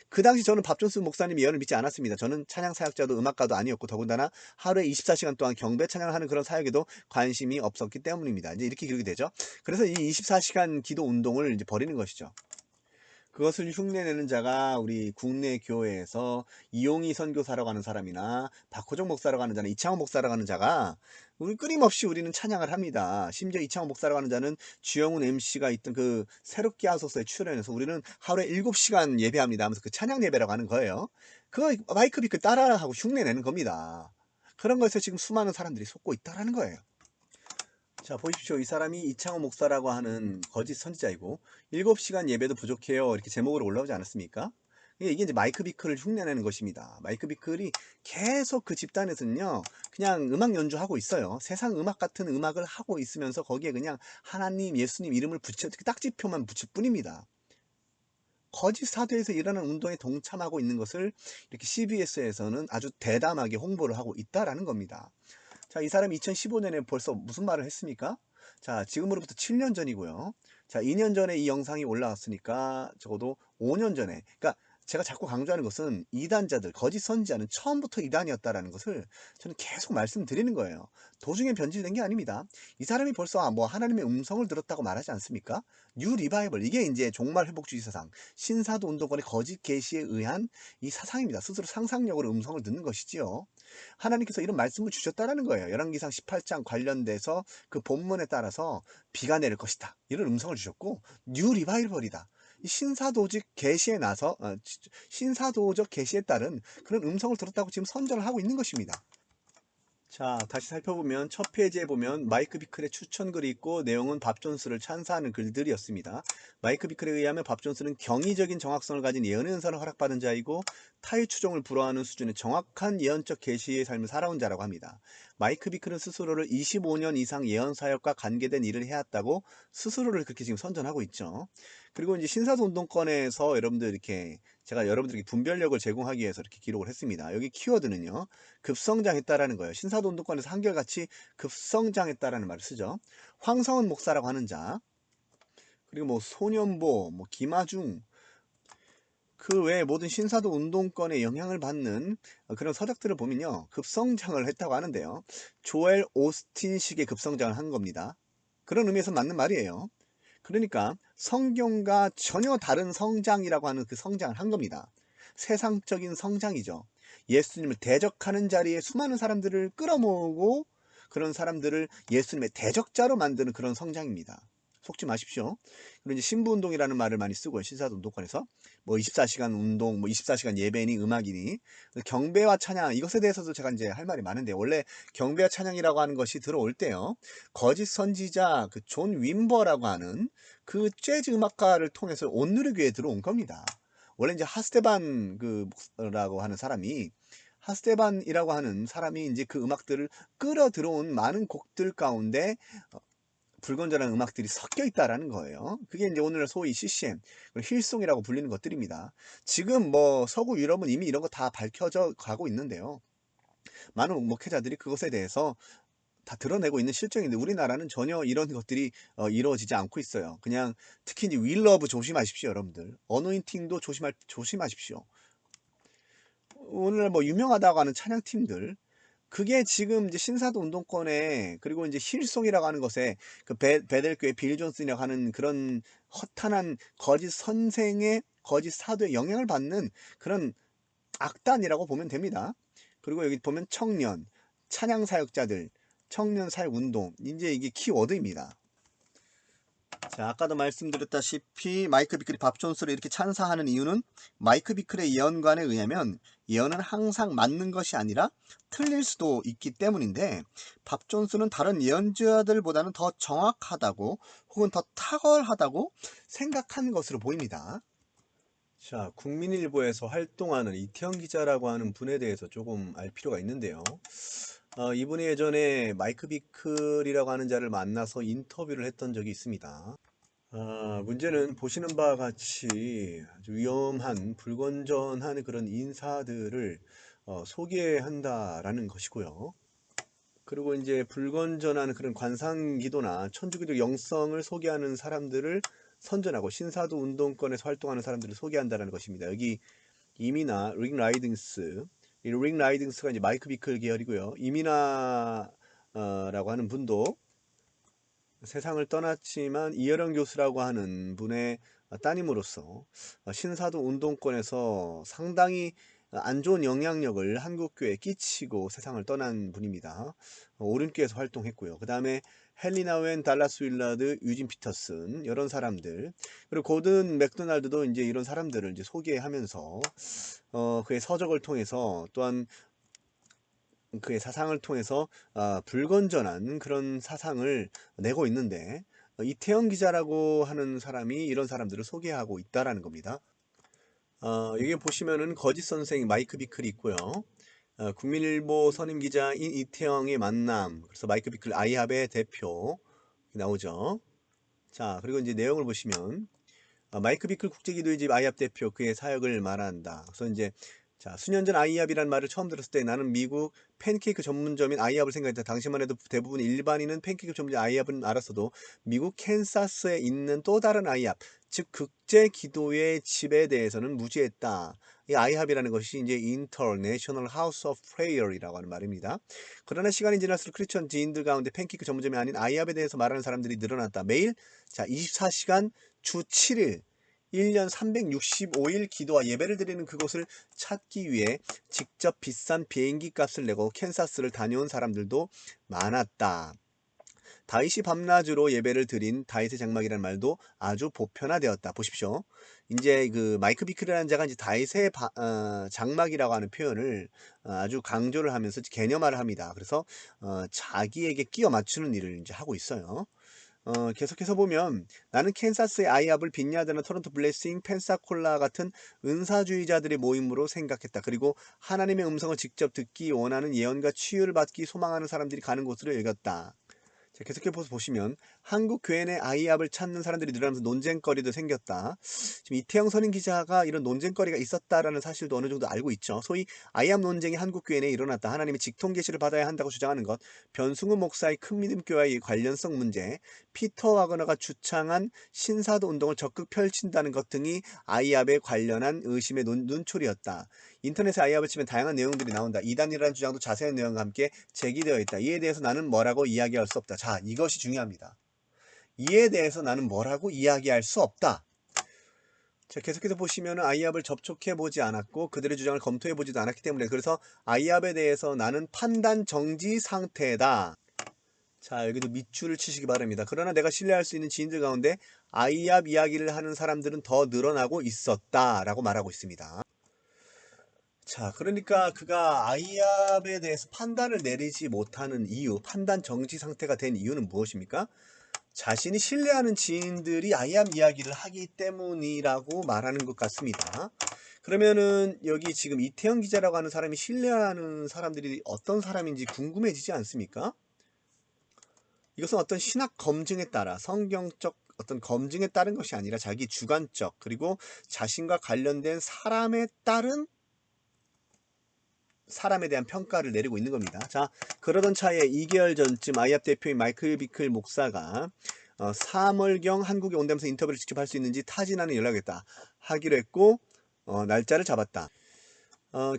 그 당시 저는 밥 존스 목사님 예언을 믿지 않았습니다. 저는 찬양 사역자도 음악가도 아니었고 더군다나 하루에 24시간 동안 경배 찬양을 하는 그런 사역에도 관심이 없었기 때문입니다. 이제 이렇게 기록이 되죠. 그래서 이 24시간 기도 운동을 이제 벌이는 것이죠. 그것을 흉내내는 자가 우리 국내 교회에서 이용희 선교사라고 하는 사람이나 박호정 목사라고 하는 자나 이창호 목사라고 하는 자가 끊임없이 우리는 찬양을 합니다. 심지어 이창호 목사라고 하는 자는 주영훈 MC가 있던 그 새롭게 하소서에 출연해서 우리는 하루에 7시간 예배합니다 하면서 그 찬양 예배라고 하는 거예요. 그거 마이크 비클 따라하고 흉내내는 겁니다. 그런 것에 지금 수많은 사람들이 속고 있다라는 거예요. 자, 보십시오. 이 사람이 이창호 목사라고 하는 거짓 선지자이고 7시간 예배도 부족해요 이렇게 제목으로 올라오지 않았습니까? 이게 이제 마이크 비클을 흉내내는 것입니다. 마이크 비클이 계속 그 집단에서는요 그냥 음악 연주하고 있어요. 세상 음악 같은 음악을 하고 있으면서 거기에 그냥 하나님 예수님 이름을 붙여 딱지표만 붙일 뿐입니다. 거짓 사도에서 일어나는 운동에 동참하고 있는 것을 이렇게 CBS에서는 아주 대담하게 홍보를 하고 있다라는 겁니다. 자, 이 사람이 2015년에 벌써 무슨 말을 했습니까? 자, 지금으로부터 7년 전이고요. 자, 2년 전에 이 영상이 올라왔으니까 적어도 5년 전에. 그러니까 제가 자꾸 강조하는 것은 이단자들, 거짓 선지자는 처음부터 이단이었다라는 것을 저는 계속 말씀드리는 거예요. 도중에 변질된 게 아닙니다. 이 사람이 벌써 뭐 하나님의 음성을 들었다고 말하지 않습니까? 뉴 리바이벌, 이게 이제 종말 회복주의 사상, 신사도 운동권의 거짓 계시에 의한 이 사상입니다. 스스로 상상력으로 음성을 듣는 것이지요. 하나님께서 이런 말씀을 주셨다라는 거예요. 열왕기상 18장 관련돼서 그 본문에 따라서 비가 내릴 것이다. 이런 음성을 주셨고 뉴 리바이벌이다. 신사도적 계시에 나서 신사도적 계시에 따른 그런 음성을 들었다고 지금 선전을 하고 있는 것입니다. 자, 다시 살펴보면 첫 페이지에 보면 마이크 비클의 추천글이 있고 내용은 밥 존스를 찬사하는 글들이었습니다. 마이크 비클에 의하면 밥 존스는 경이적인 정확성을 가진 예언의 은사를 허락받은 자이고 타의 추종을 불허하는 수준의 정확한 예언적 계시의 삶을 살아온 자라고 합니다. 마이크 비클은 스스로를 25년 이상 예언 사역과 관계된 일을 해왔다고 스스로를 그렇게 지금 선전하고 있죠. 그리고 이제 신사도 운동권에서 여러분들 이렇게 제가 여러분들에게 분별력을 제공하기 위해서 이렇게 기록을 했습니다. 여기 키워드는요. 급성장했다라는 거예요. 신사도 운동권에서 한결같이 급성장했다라는 말을 쓰죠. 황성은 목사라고 하는 자, 그리고 뭐 소년보, 뭐 김아중, 그 외에 모든 신사도 운동권에 영향을 받는 그런 서적들을 보면요. 급성장을 했다고 하는데요. 조엘 오스틴식의 급성장을 한 겁니다. 그런 의미에서 맞는 말이에요. 그러니까 성경과 전혀 다른 성장이라고 하는 그 성장을 한 겁니다. 세상적인 성장이죠. 예수님을 대적하는 자리에 수많은 사람들을 끌어모으고 그런 사람들을 예수님의 대적자로 만드는 그런 성장입니다. 속지 마십시오. 그리고 이제 신부운동이라는 말을 많이 쓰고요. 신사도 운동권에서 뭐 24시간 운동, 뭐 24시간 예배니 음악이니 경배와 찬양 이것에 대해서도 제가 이제 할 말이 많은데 원래 경배와 찬양이라고 하는 것이 들어올 때요. 거짓 선지자 그 존 윈버라고 하는 그 재즈 음악가를 통해서 온누리교회에 들어온 겁니다. 원래 이제 하스테반 그라고 하는 사람이 하스테반이라고 하는 사람이 이제 그 음악들을 끌어 들어온 많은 곡들 가운데 불건전한 음악들이 섞여 있다라는 거예요. 그게 이제 오늘 소위 CCM, 힐송이라고 불리는 것들입니다. 지금 뭐 서구 유럽은 이미 이런 거 다 밝혀져 가고 있는데요. 많은 목회자들이 그것에 대해서 다 드러내고 있는 실정인데 우리나라는 전혀 이런 것들이 이루어지지 않고 있어요. 그냥 특히 이제 윌러브 조심하십시오, 여러분들. 어노인팅도 조심하십시오. 오늘 뭐 유명하다고 하는 찬양팀들, 그게 지금 이제 신사도 운동권에, 그리고 이제 힐송이라고 하는 것에 그 베델교회 빌 존슨이라고 하는 그런 허탄한 거짓 선생의 거짓 사도의 영향을 받는 그런 악단이라고 보면 됩니다. 그리고 여기 보면 청년, 찬양 사역자들, 청년 사역 운동, 이제 이게 키워드입니다. 자, 아까도 말씀드렸다시피 마이클 비클이 밥 존스를 이렇게 찬사하는 이유는 마이클 비클의 예언관에 의하면 예언은 항상 맞는 것이 아니라 틀릴 수도 있기 때문인데, 밥 존스는 다른 예언자들보다는 더 정확하다고 혹은 더 탁월하다고 생각한 것으로 보입니다. 자, 국민일보에서 활동하는 이태영 기자라고 하는 분에 대해서 조금 알 필요가 있는데요. 이분이 예전에 마이크 비클이라고 하는 자를 만나서 인터뷰를 했던 적이 있습니다. 문제는 보시는 바와 같이 아주 위험한 불건전한 그런 인사들을 소개한다라는 것이고요. 그리고 이제 불건전한 그런 관상기도나 천주교적 영성을 소개하는 사람들을 선전하고 신사도 운동권에서 활동하는 사람들을 소개한다는 것입니다. 여기 이미나 릭 라이딩스, 이 릭 라이딩스가 이제 마이크 비클 계열이고요. 이미나 라고 하는 분도 세상을 떠났지만 이혜령 교수라고 하는 분의 따님으로서 신사도 운동권에서 상당히 안 좋은 영향력을 한국교회에 끼치고 세상을 떠난 분입니다. 오륜교에서 활동했고요. 그 다음에 헬리나 웬, 달라스 윌라드, 유진 피터슨 이런 사람들, 그리고 고든 맥도날드도 이제 이런 사람들을 이제 소개하면서 그의 서적을 통해서, 또한 그의 사상을 통해서 불건전한 그런 사상을 내고 있는데, 이태영 기자라고 하는 사람이 이런 사람들을 소개하고 있다라는 겁니다. 여기 보시면은 거짓 선생 마이크 비클이 있고요. 국민일보 선임 기자인 이태영의 만남, 그래서 마이크 비클 아이합의 대표 나오죠. 자, 그리고 이제 내용을 보시면 마이크 비클 국제기도의 집 아이합 대표, 그의 사역을 말한다. 그래서 이제 자, 수년 전 아이합이란 말을 처음 들었을 때 나는 미국 팬케이크 전문점인 아이합을 생각했다. 당시만 해도 대부분 일반인은 팬케이크 전문점 아이합은 알았어도 미국 캔사스에 있는 또 다른 아이합, 즉 국제 기도의 집에 대해서는 무지했다. 이 아이합이라는 것이 이제 International House of Prayer이라고 하는 말입니다. 그러나 시간이 지날수록 크리스천 지인들 가운데 팬케이크 전문점이 아닌 아이합에 대해서 말하는 사람들이 늘어났다. 매일 24시간 주 7일 1년 365일 기도와 예배를 드리는 그곳을 찾기 위해 직접 비싼 비행기 값을 내고 캔사스를 다녀온 사람들도 많았다. 다윗이 밤낮으로 예배를 드린 다윗의 장막이라는 말도 아주 보편화되었다. 보십시오. 이제 그 마이크 비클이라는 자가 이제 다윗의 장막이라고 하는 표현을 아주 강조를 하면서 개념화를 합니다. 그래서 자기에게 끼워 맞추는 일을 이제 하고 있어요. 계속해서 보면 나는 캔사스의 아이합을 빈야드나 토론토 블레싱, 펜사콜라 같은 은사주의자들의 모임으로 생각했다. 그리고 하나님의 음성을 직접 듣기 원하는 예언과 치유를 받기 소망하는 사람들이 가는 곳으로 읽었다. 자, 계속해서 보시면 한국 교회 내 아이합을 찾는 사람들이 늘어나면서 논쟁거리도 생겼다. 지금 이태영 선임 기자가 이런 논쟁거리가 있었다라는 사실도 어느 정도 알고 있죠. 소위 아이합 논쟁이 한국 교회 내에 일어났다. 하나님의 직통 계시를 받아야 한다고 주장하는 것, 변승우 목사의 큰 믿음 교회의 관련성 문제, 피터 와그너가 주창한 신사도 운동을 적극 펼친다는 것 등이 아이합에 관련한 의심의 눈초리였다. 인터넷에 아이합을 치면 다양한 내용들이 나온다. 이단이라는 주장도 자세한 내용과 함께 제기되어 있다. 이에 대해서 나는 뭐라고 이야기할 수 없다. 자, 이것이 중요합니다. 이에 대해서 나는 뭐라고 이야기할 수 없다. 자, 계속해서 보시면 아이합을 접촉해보지 않았고 그들의 주장을 검토해보지도 않았기 때문에, 그래서 아이합에 대해서 나는 판단 정지 상태다. 자, 여기도 밑줄을 치시기 바랍니다. 그러나 내가 신뢰할 수 있는 지인들 가운데 아이합 이야기를 하는 사람들은 더 늘어나고 있었다라고 말하고 있습니다. 자, 그러니까 그가 아이합에 대해서 판단을 내리지 못하는 이유, 판단 정지 상태가 된 이유는 무엇입니까? 자신이 신뢰하는 지인들이 아이합 이야기를 하기 때문이라고 말하는 것 같습니다. 그러면은 여기 지금 이태영 기자라고 하는 사람이 신뢰하는 사람들이 어떤 사람인지 궁금해지지 않습니까? 이것은 어떤 신학 검증에 따라, 성경적 어떤 검증에 따른 것이 아니라 자기 주관적, 그리고 자신과 관련된 사람에 따른 사람에 대한 평가를 내리고 있는 겁니다. 자, 그러던 차에 2개월 전쯤 IAF 대표인 마이클 비클 목사가 3월경 한국에 온다면서 인터뷰를 직접 할 수 있는지 타진하는 연락했다 하기로 했고 날짜를 잡았다.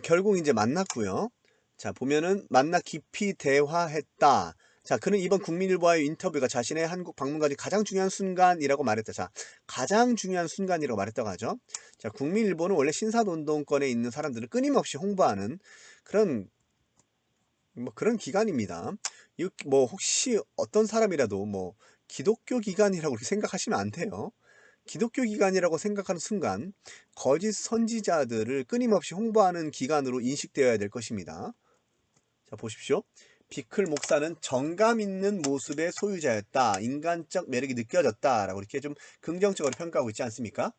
결국 이제 만났고요. 자, 보면은 만나 깊이 대화했다. 자, 그는 이번 국민일보와의 인터뷰가 자신의 한국 방문까지 가장 중요한 순간이라고 말했다. 자, 가장 중요한 순간이라고 말했다고 하죠. 자, 국민일보는 원래 신사운동권에 있는 사람들을 끊임없이 홍보하는 그런 그런 기관입니다. 뭐 혹시 어떤 사람이라도 뭐 기독교 기관이라고 그렇게 생각하시면 안 돼요. 기독교 기관이라고 생각하는 순간 거짓 선지자들을 끊임없이 홍보하는 기관으로 인식되어야 될 것입니다. 자, 보십시오. 비클 목사는 정감 있는 모습의 소유자였다. 인간적 매력이 느껴졌다라고 이렇게 좀 긍정적으로 평가하고 있지 않습니까?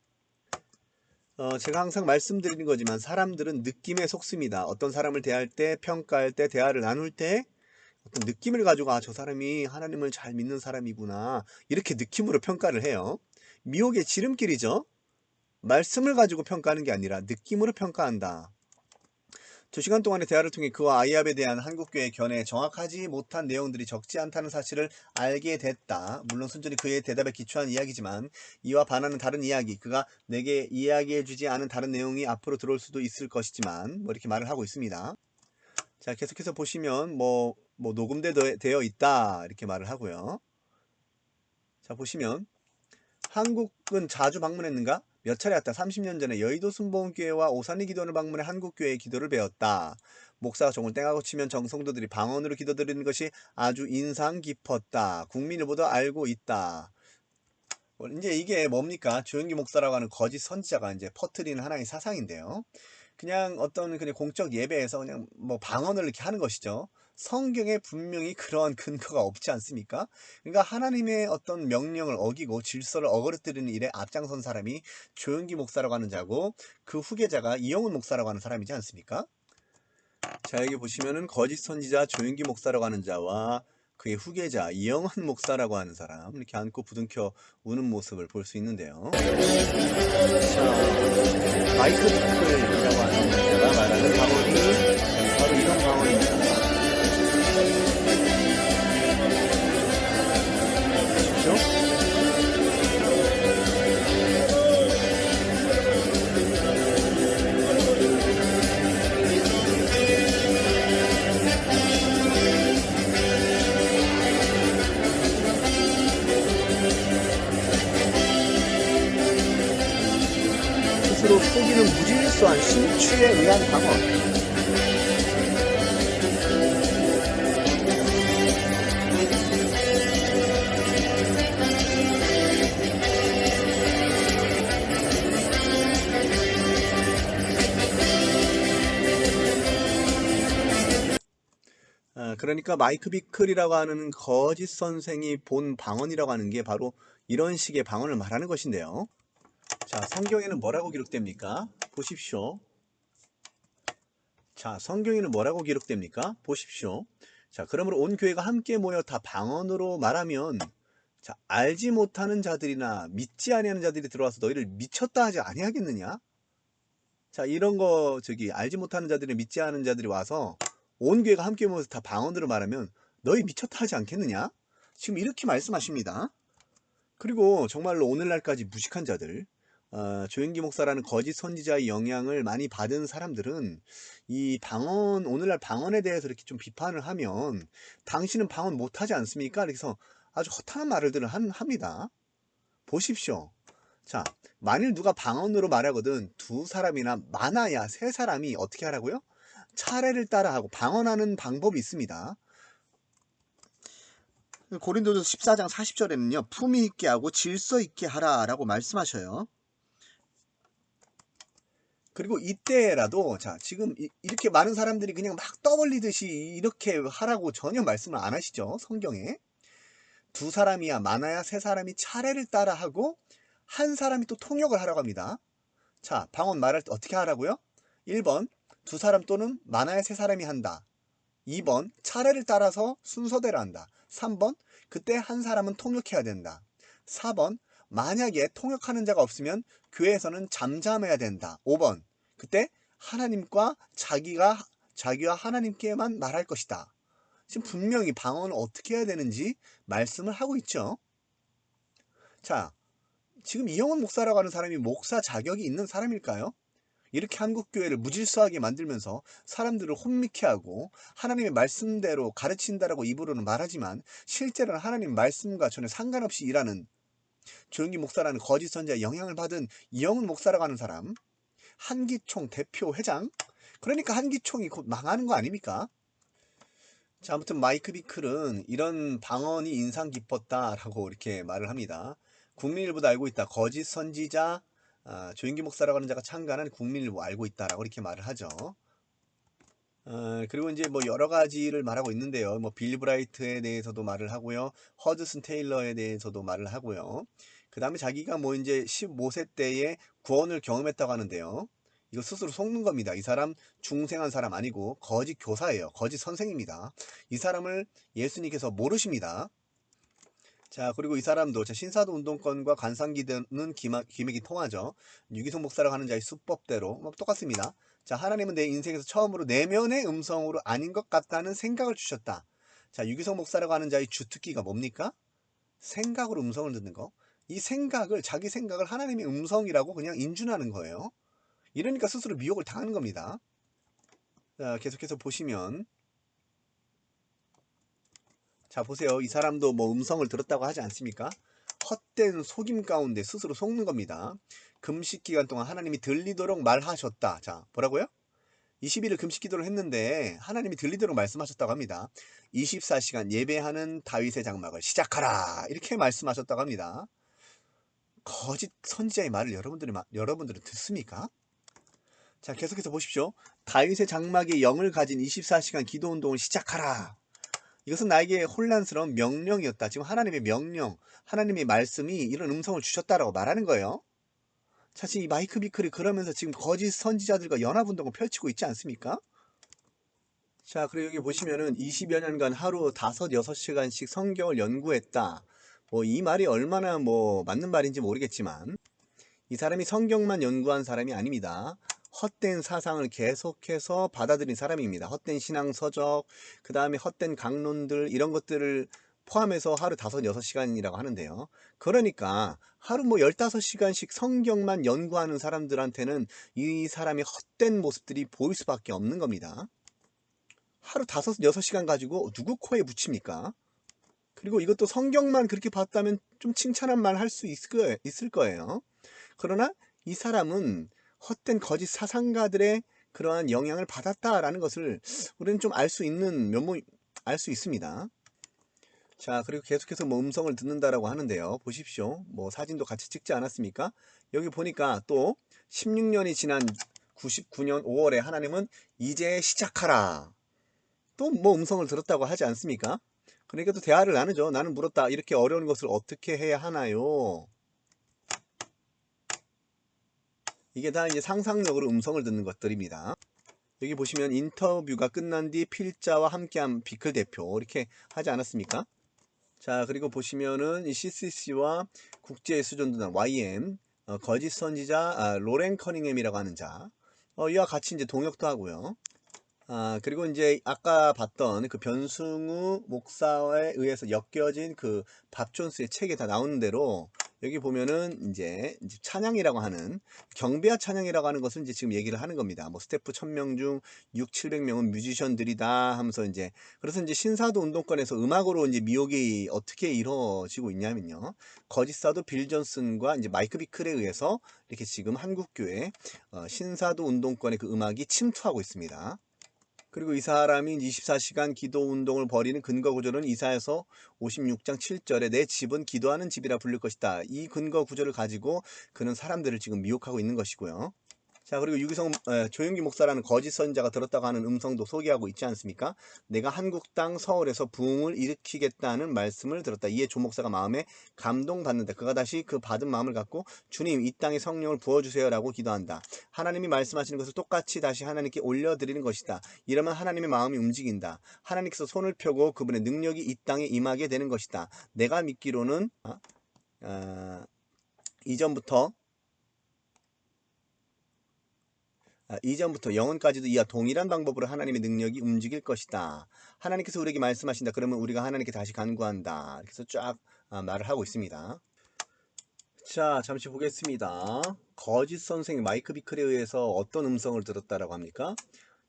제가 항상 말씀드리는 거지만 사람들은 느낌에 속습니다. 어떤 사람을 대할 때, 평가할 때, 대화를 나눌 때 어떤 느낌을 가지고 저 사람이 하나님을 잘 믿는 사람이구나 이렇게 느낌으로 평가를 해요. 미혹의 지름길이죠. 말씀을 가지고 평가하는 게 아니라 느낌으로 평가한다. 2시간 동안의 대화를 통해 그와 IAF에 대한 한국교회의 견해에 정확하지 못한 내용들이 적지 않다는 사실을 알게 됐다. 물론 순전히 그의 대답에 기초한 이야기지만 이와 반하는 다른 이야기, 그가 내게 이야기해주지 않은 다른 내용이 앞으로 들어올 수도 있을 것이지만 뭐 이렇게 말을 하고 있습니다. 자, 계속해서 보시면 뭐 녹음되어 있다 이렇게 말을 하고요. 자, 보시면 한국은 자주 방문했는가? 몇 차례 왔다. 30년 전에 여의도 순복음교회와 오산리 기도원을 방문해 한국교회의 기도를 배웠다. 목사가 종을 땡하고 치면 정성도들이 방언으로 기도드리는 것이 아주 인상 깊었다. 국민일보도 알고 있다. 이제 이게 뭡니까? 조영기 목사라고 하는 거짓 선지자가 이제 퍼뜨리는 하나의 사상인데요. 그냥 어떤 그냥 공적 예배에서 그냥 뭐 방언을 이렇게 하는 것이죠. 성경에 분명히 그러한 근거가 없지 않습니까? 그러니까 하나님의 어떤 명령을 어기고 질서를 어그러뜨리는 일에 앞장선 사람이 조영기 목사라고 하는 자고 그 후계자가 이영훈 목사라고 하는 사람이지 않습니까? 자, 여기 보시면은 거짓 선지자 조영기 목사라고 하는 자와 그의 후계자 이영훈 목사라고 하는 사람 이렇게 안고 부둥켜 우는 모습을 볼 수 있는데요. 자, 마이클 비클이라고 하는 자가 말하는 방언이 바로 이런 방언입니다. 그렇죠? 스스로 속이는 무질서한 심취에 의한 방언. 그러니까 마이크 비클이라고 하는 거짓 선생이 본 방언이라고 하는 게 바로 이런 식의 방언을 말하는 것인데요. 자, 성경에는 뭐라고 기록됩니까? 보십시오. 자, 성경에는 뭐라고 기록됩니까? 보십시오. 자, 그러므로 온 교회가 함께 모여 다 방언으로 말하면 자, 알지 못하는 자들이나 믿지 아니하는 자들이 들어와서 너희를 미쳤다 하지 아니하겠느냐? 자, 이런 거 알지 못하는 자들이 믿지 않은 자들이 와서 온 교회가 함께 모여서 다 방언으로 말하면 너희 미쳤다 하지 않겠느냐? 지금 이렇게 말씀하십니다. 그리고 정말로 오늘날까지 무식한 자들, 조영기 목사라는 거짓 선지자의 영향을 많이 받은 사람들은 이 방언, 오늘날 방언에 대해서 이렇게 좀 비판을 하면 당신은 방언 못하지 않습니까? 그래서 아주 허탄한 말들을 합니다. 보십시오. 자, 만일 누가 방언으로 말하거든 두 사람이나 많아야 세 사람이 어떻게 하라고요? 차례를 따라 하고 방언하는 방법이 있습니다. 고린도전서 14장 40절에는요. 품위 있게 하고 질서 있게 하라라고 말씀하셔요. 그리고 이때라도 자, 지금 이렇게 많은 사람들이 그냥 막 떠벌리듯이 이렇게 하라고 전혀 말씀을 안 하시죠. 성경에. 두 사람이야 많아야 세 사람이 차례를 따라 하고 한 사람이 또 통역을 하라고 합니다. 자, 방언 말할 때 어떻게 하라고요? 1번 두 사람 또는 많아야 세 사람이 한다. 2번 차례를 따라서 순서대로 한다. 3번 그때 한 사람은 통역해야 된다. 4번 만약에 통역하는 자가 없으면 교회에서는 잠잠해야 된다. 5번 그때 하나님과 자기가 자기와 하나님께만 말할 것이다. 지금 분명히 방언을 어떻게 해야 되는지 말씀을 하고 있죠. 자, 지금 이영훈 목사라고 하는 사람이 목사 자격이 있는 사람일까요? 이렇게 한국교회를 무질서하게 만들면서 사람들을 혼미케 하고 하나님의 말씀대로 가르친다라고 입으로는 말하지만 실제로는 하나님 말씀과 전혀 상관없이 일하는 조용기 목사라는 거짓 선지자의 영향을 받은 이영훈 목사라고 하는 사람, 한기총 대표 회장, 그러니까 한기총이 곧 망하는 거 아닙니까? 자, 아무튼 마이크 비클은 이런 방언이 인상 깊었다라고 이렇게 말을 합니다. 국민일보도 알고 있다. 거짓 선지자 조인기 목사라고 하는 자가 창간한 국민일보 알고 있다라고 이렇게 말을 하죠. 그리고 이제 뭐 여러 가지를 말하고 있는데요. 뭐 빌 브라이트에 대해서도 말을 하고요. 허드슨 테일러에 대해서도 말을 하고요. 그 다음에 자기가 뭐 이제 15세 때에 구원을 경험했다고 하는데요. 이거 스스로 속는 겁니다. 이 사람 중생한 사람 아니고 거짓 교사예요. 거짓 선생입니다. 이 사람을 예수님께서 모르십니다. 자, 그리고 이 사람도 신사도 운동권과 관상기도는 기맥이 통하죠. 유기성 목사라고 하는 자의 수법대로 뭐 똑같습니다. 자, 하나님은 내 인생에서 처음으로 내면의 음성으로 아닌 것 같다는 생각을 주셨다. 자, 유기성 목사라고 하는 자의 주특기가 뭡니까? 생각으로 음성을 듣는 거. 이 생각을, 자기 생각을 하나님의 음성이라고 그냥 인준하는 거예요. 이러니까 스스로 미혹을 당하는 겁니다. 자, 계속해서 보시면, 자, 보세요. 이 사람도 뭐 음성을 들었다고 하지 않습니까? 헛된 속임 가운데 스스로 속는 겁니다. 금식 기간 동안 하나님이 들리도록 말하셨다. 자, 뭐라고요? 20일을 금식 기도를 했는데 하나님이 들리도록 말씀하셨다고 합니다. 24시간 예배하는 다윗의 장막을 시작하라. 이렇게 말씀하셨다고 합니다. 거짓 선지자의 말을 여러분들은 듣습니까? 자, 계속해서 보십시오. 다윗의 장막에 영을 가진 24시간 기도 운동을 시작하라. 이것은 나에게 혼란스러운 명령이었다. 지금 하나님의 명령, 하나님의 말씀이 이런 음성을 주셨다라고 말하는 거예요. 사실 이 마이크 비클이 그러면서 지금 거짓 선지자들과 연합운동을 펼치고 있지 않습니까? 자, 그리고 여기 보시면은 20여 년간 하루 5, 6시간씩 성경을 연구했다. 뭐 이 말이 얼마나 뭐 맞는 말인지 모르겠지만 이 사람이 성경만 연구한 사람이 아닙니다. 헛된 사상을 계속해서 받아들인 사람입니다. 헛된 신앙 서적, 그 다음에 헛된 강론들 이런 것들을 포함해서 하루 5, 6시간이라고 하는데요. 그러니까 하루 뭐 15시간씩 성경만 연구하는 사람들한테는 이 사람의 헛된 모습들이 보일 수밖에 없는 겁니다. 하루 5, 6시간 가지고 누구 코에 붙입니까? 그리고 이것도 성경만 그렇게 봤다면 좀 칭찬한 말 할 수 있을 거예요. 그러나 이 사람은 헛된 거짓 사상가들의 그러한 영향을 받았다라는 것을 우리는 좀 알 수 있는 알 수 있습니다. 자, 그리고 계속해서 뭐 음성을 듣는다라고 하는데요. 보십시오. 뭐 사진도 같이 찍지 않았습니까? 여기 보니까 또 16년이 지난 99년 5월에 하나님은 이제 시작하라. 또 뭐 음성을 들었다고 하지 않습니까? 그러니까 또 대화를 나누죠. 나는 물었다. 이렇게 어려운 것을 어떻게 해야 하나요? 이게 다 이제 상상력으로 음성을 듣는 것들입니다. 여기 보시면 인터뷰가 끝난 뒤 필자와 함께한 비클 대표 이렇게 하지 않았습니까? 자, 그리고 보시면은 이 CCC와 국제예수전도단 YM 거짓 선지자 로렌 커닝햄이라고 하는 자 이와 같이 이제 동역도 하고요. 그리고 이제 아까 봤던 그 변승우 목사에 의해서 엮여진 그 밥 존스의 책에 다 나오는 대로 여기 보면은 이제 찬양이라고 하는 경배와 찬양이라고 하는 것을 이제 지금 얘기를 하는 겁니다. 뭐 스태프 1000명 중 6, 700명은 뮤지션들이다 하면서 이제 그래서 이제 신사도 운동권에서 음악으로 이제 미혹이 어떻게 이루어지고 있냐면요. 거짓사도 빌 존슨과 이제 마이크 비클에 의해서 이렇게 지금 한국교회 신사도 운동권의 그 음악이 침투하고 있습니다. 그리고 이 사람이 24시간 기도 운동을 벌이는 근거 구절은 이사야서 56장 7절에 내 집은 기도하는 집이라 부를 것이다. 이 근거 구절을 가지고 그는 사람들을 지금 미혹하고 있는 것이고요. 자, 그리고 조용기 목사라는 거짓 선지자가 들었다고 하는 음성도 소개하고 있지 않습니까? 내가 한국 땅 서울에서 부흥을 일으키겠다는 말씀을 들었다. 이에 조 목사가 마음에 감동받는다. 그가 다시 그 받은 마음을 갖고 주님 이 땅에 성령을 부어주세요라고 기도한다. 하나님이 말씀하시는 것을 똑같이 다시 하나님께 올려드리는 것이다. 이러면 하나님의 마음이 움직인다. 하나님께서 손을 펴고 그분의 능력이 이 땅에 임하게 되는 것이다. 내가 믿기로는 이전부터 이전부터 영원까지도 이와 동일한 방법으로 하나님의 능력이 움직일 것이다. 하나님께서 우리에게 말씀하신다. 그러면 우리가 하나님께 다시 간구한다. 그래서 쫙 말을 하고 있습니다. 자, 잠시 보겠습니다. 거짓 선생 마이크 비클에 의해서 어떤 음성을 들었다라고 합니까?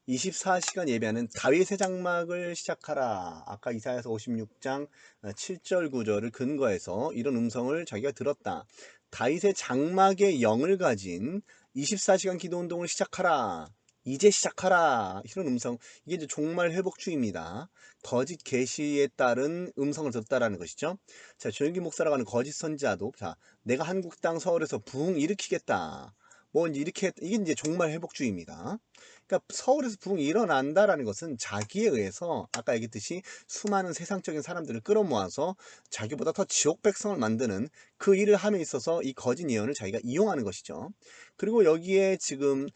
24시간 예배하는 다윗의 장막을 시작하라. 아까 이사야서 56장 7절 9절을 근거해서 이런 음성을 자기가 들었다. 다윗의 장막의 영을 가진 24시간 기도 운동을 시작하라. 이제 시작하라. 이런 음성. 이게 이제 종말 회복주의입니다. 거짓 계시에 따른 음성을 듣다라는 것이죠. 자, 조영기 목사라고 하는 거짓 선지자도 자, 내가 한국 땅 서울에서 부흥 일으키겠다. 뭐 이렇게 이게 이제 종말 회복주의입니다. 그러니까 서울에서 부흥이 일어난다라는 것은 자기에 의해서 아까 얘기했듯이 수많은 세상적인 사람들을 끌어모아서 자기보다 더 지옥 백성을 만드는 그 일을 함에 있어서 이 거짓 예언을 자기가 이용하는 것이죠. 그리고 여기에 지금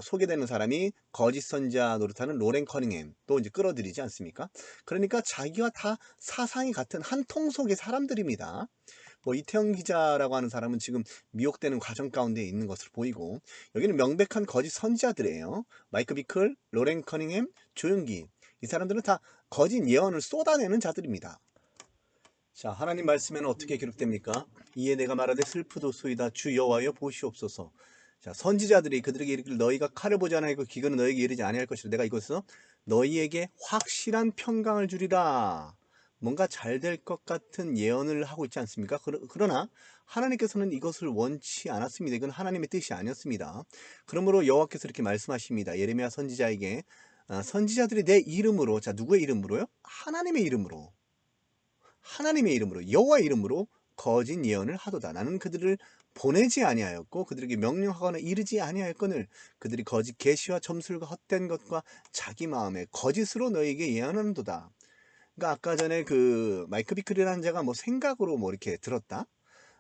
소개되는 사람이 거짓 선지자 노릇하는 로렌 커닝햄 또 이제 끌어들이지 않습니까? 그러니까 자기와 다 사상이 같은 한 통 속의 사람들입니다. 뭐 이태영 기자라고 하는 사람은 지금 미혹되는 과정 가운데 있는 것으로 보이고 여기는 명백한 거짓 선지자들이에요. 마이크 비클, 로렌 커닝햄, 조용기 이 사람들은 다 거짓 예언을 쏟아내는 자들입니다. 자, 하나님 말씀에는 어떻게 기록됩니까? 이에 내가 말하되 슬프도소이다 주 여호와여 보시옵소서. 자, 선지자들이 그들에게 이르기를 너희가 칼을 보지 아니하고 기근은 너희에게 이르지 아니할 것이라 내가 이것을 너희에게 확실한 평강을 주리라. 뭔가 잘 될 것 같은 예언을 하고 있지 않습니까? 그러나 하나님께서는 이것을 원치 않았습니다. 이건 하나님의 뜻이 아니었습니다. 그러므로 여호와께서 이렇게 말씀하십니다. 예레미야 선지자에게 선지자들이 내 이름으로 자 누구의 이름으로요? 하나님의 이름으로 여호와의 이름으로 거짓 예언을 하도다. 나는 그들을 보내지 아니하였고 그들에게 명령하거나 이르지 아니하였거늘 그들이 거짓 계시와 점술과 헛된 것과 자기 마음에 거짓으로 너에게 예언하는도다. 그러니까 아까 전에 그 마이크 비클이라는 자가 뭐 생각으로 뭐 이렇게 들었다.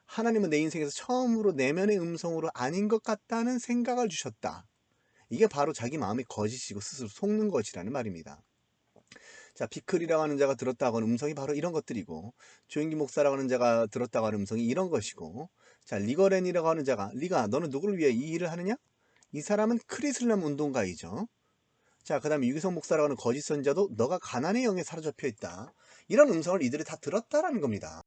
하나님은 내 인생에서 처음으로 내면의 음성으로 아닌 것 같다는 생각을 주셨다. 이게 바로 자기 마음의 거짓이고 스스로 속는 것이라는 말입니다. 자, 비클이라고 하는 자가 들었다고 하는 음성이 바로 이런 것들이고 조영기 목사라고 하는 자가 들었다고 하는 음성이 이런 것이고 자, 리거렌이라고 하는 자가 리가 너는 누구를 위해 이 일을 하느냐? 이 사람은 크리슬람 운동가이죠. 자, 그 다음에 유기성 목사라고 하는 거짓 선자도 너가 가난의 영에 사로잡혀 있다. 이런 음성을 이들이 다 들었다라는 겁니다.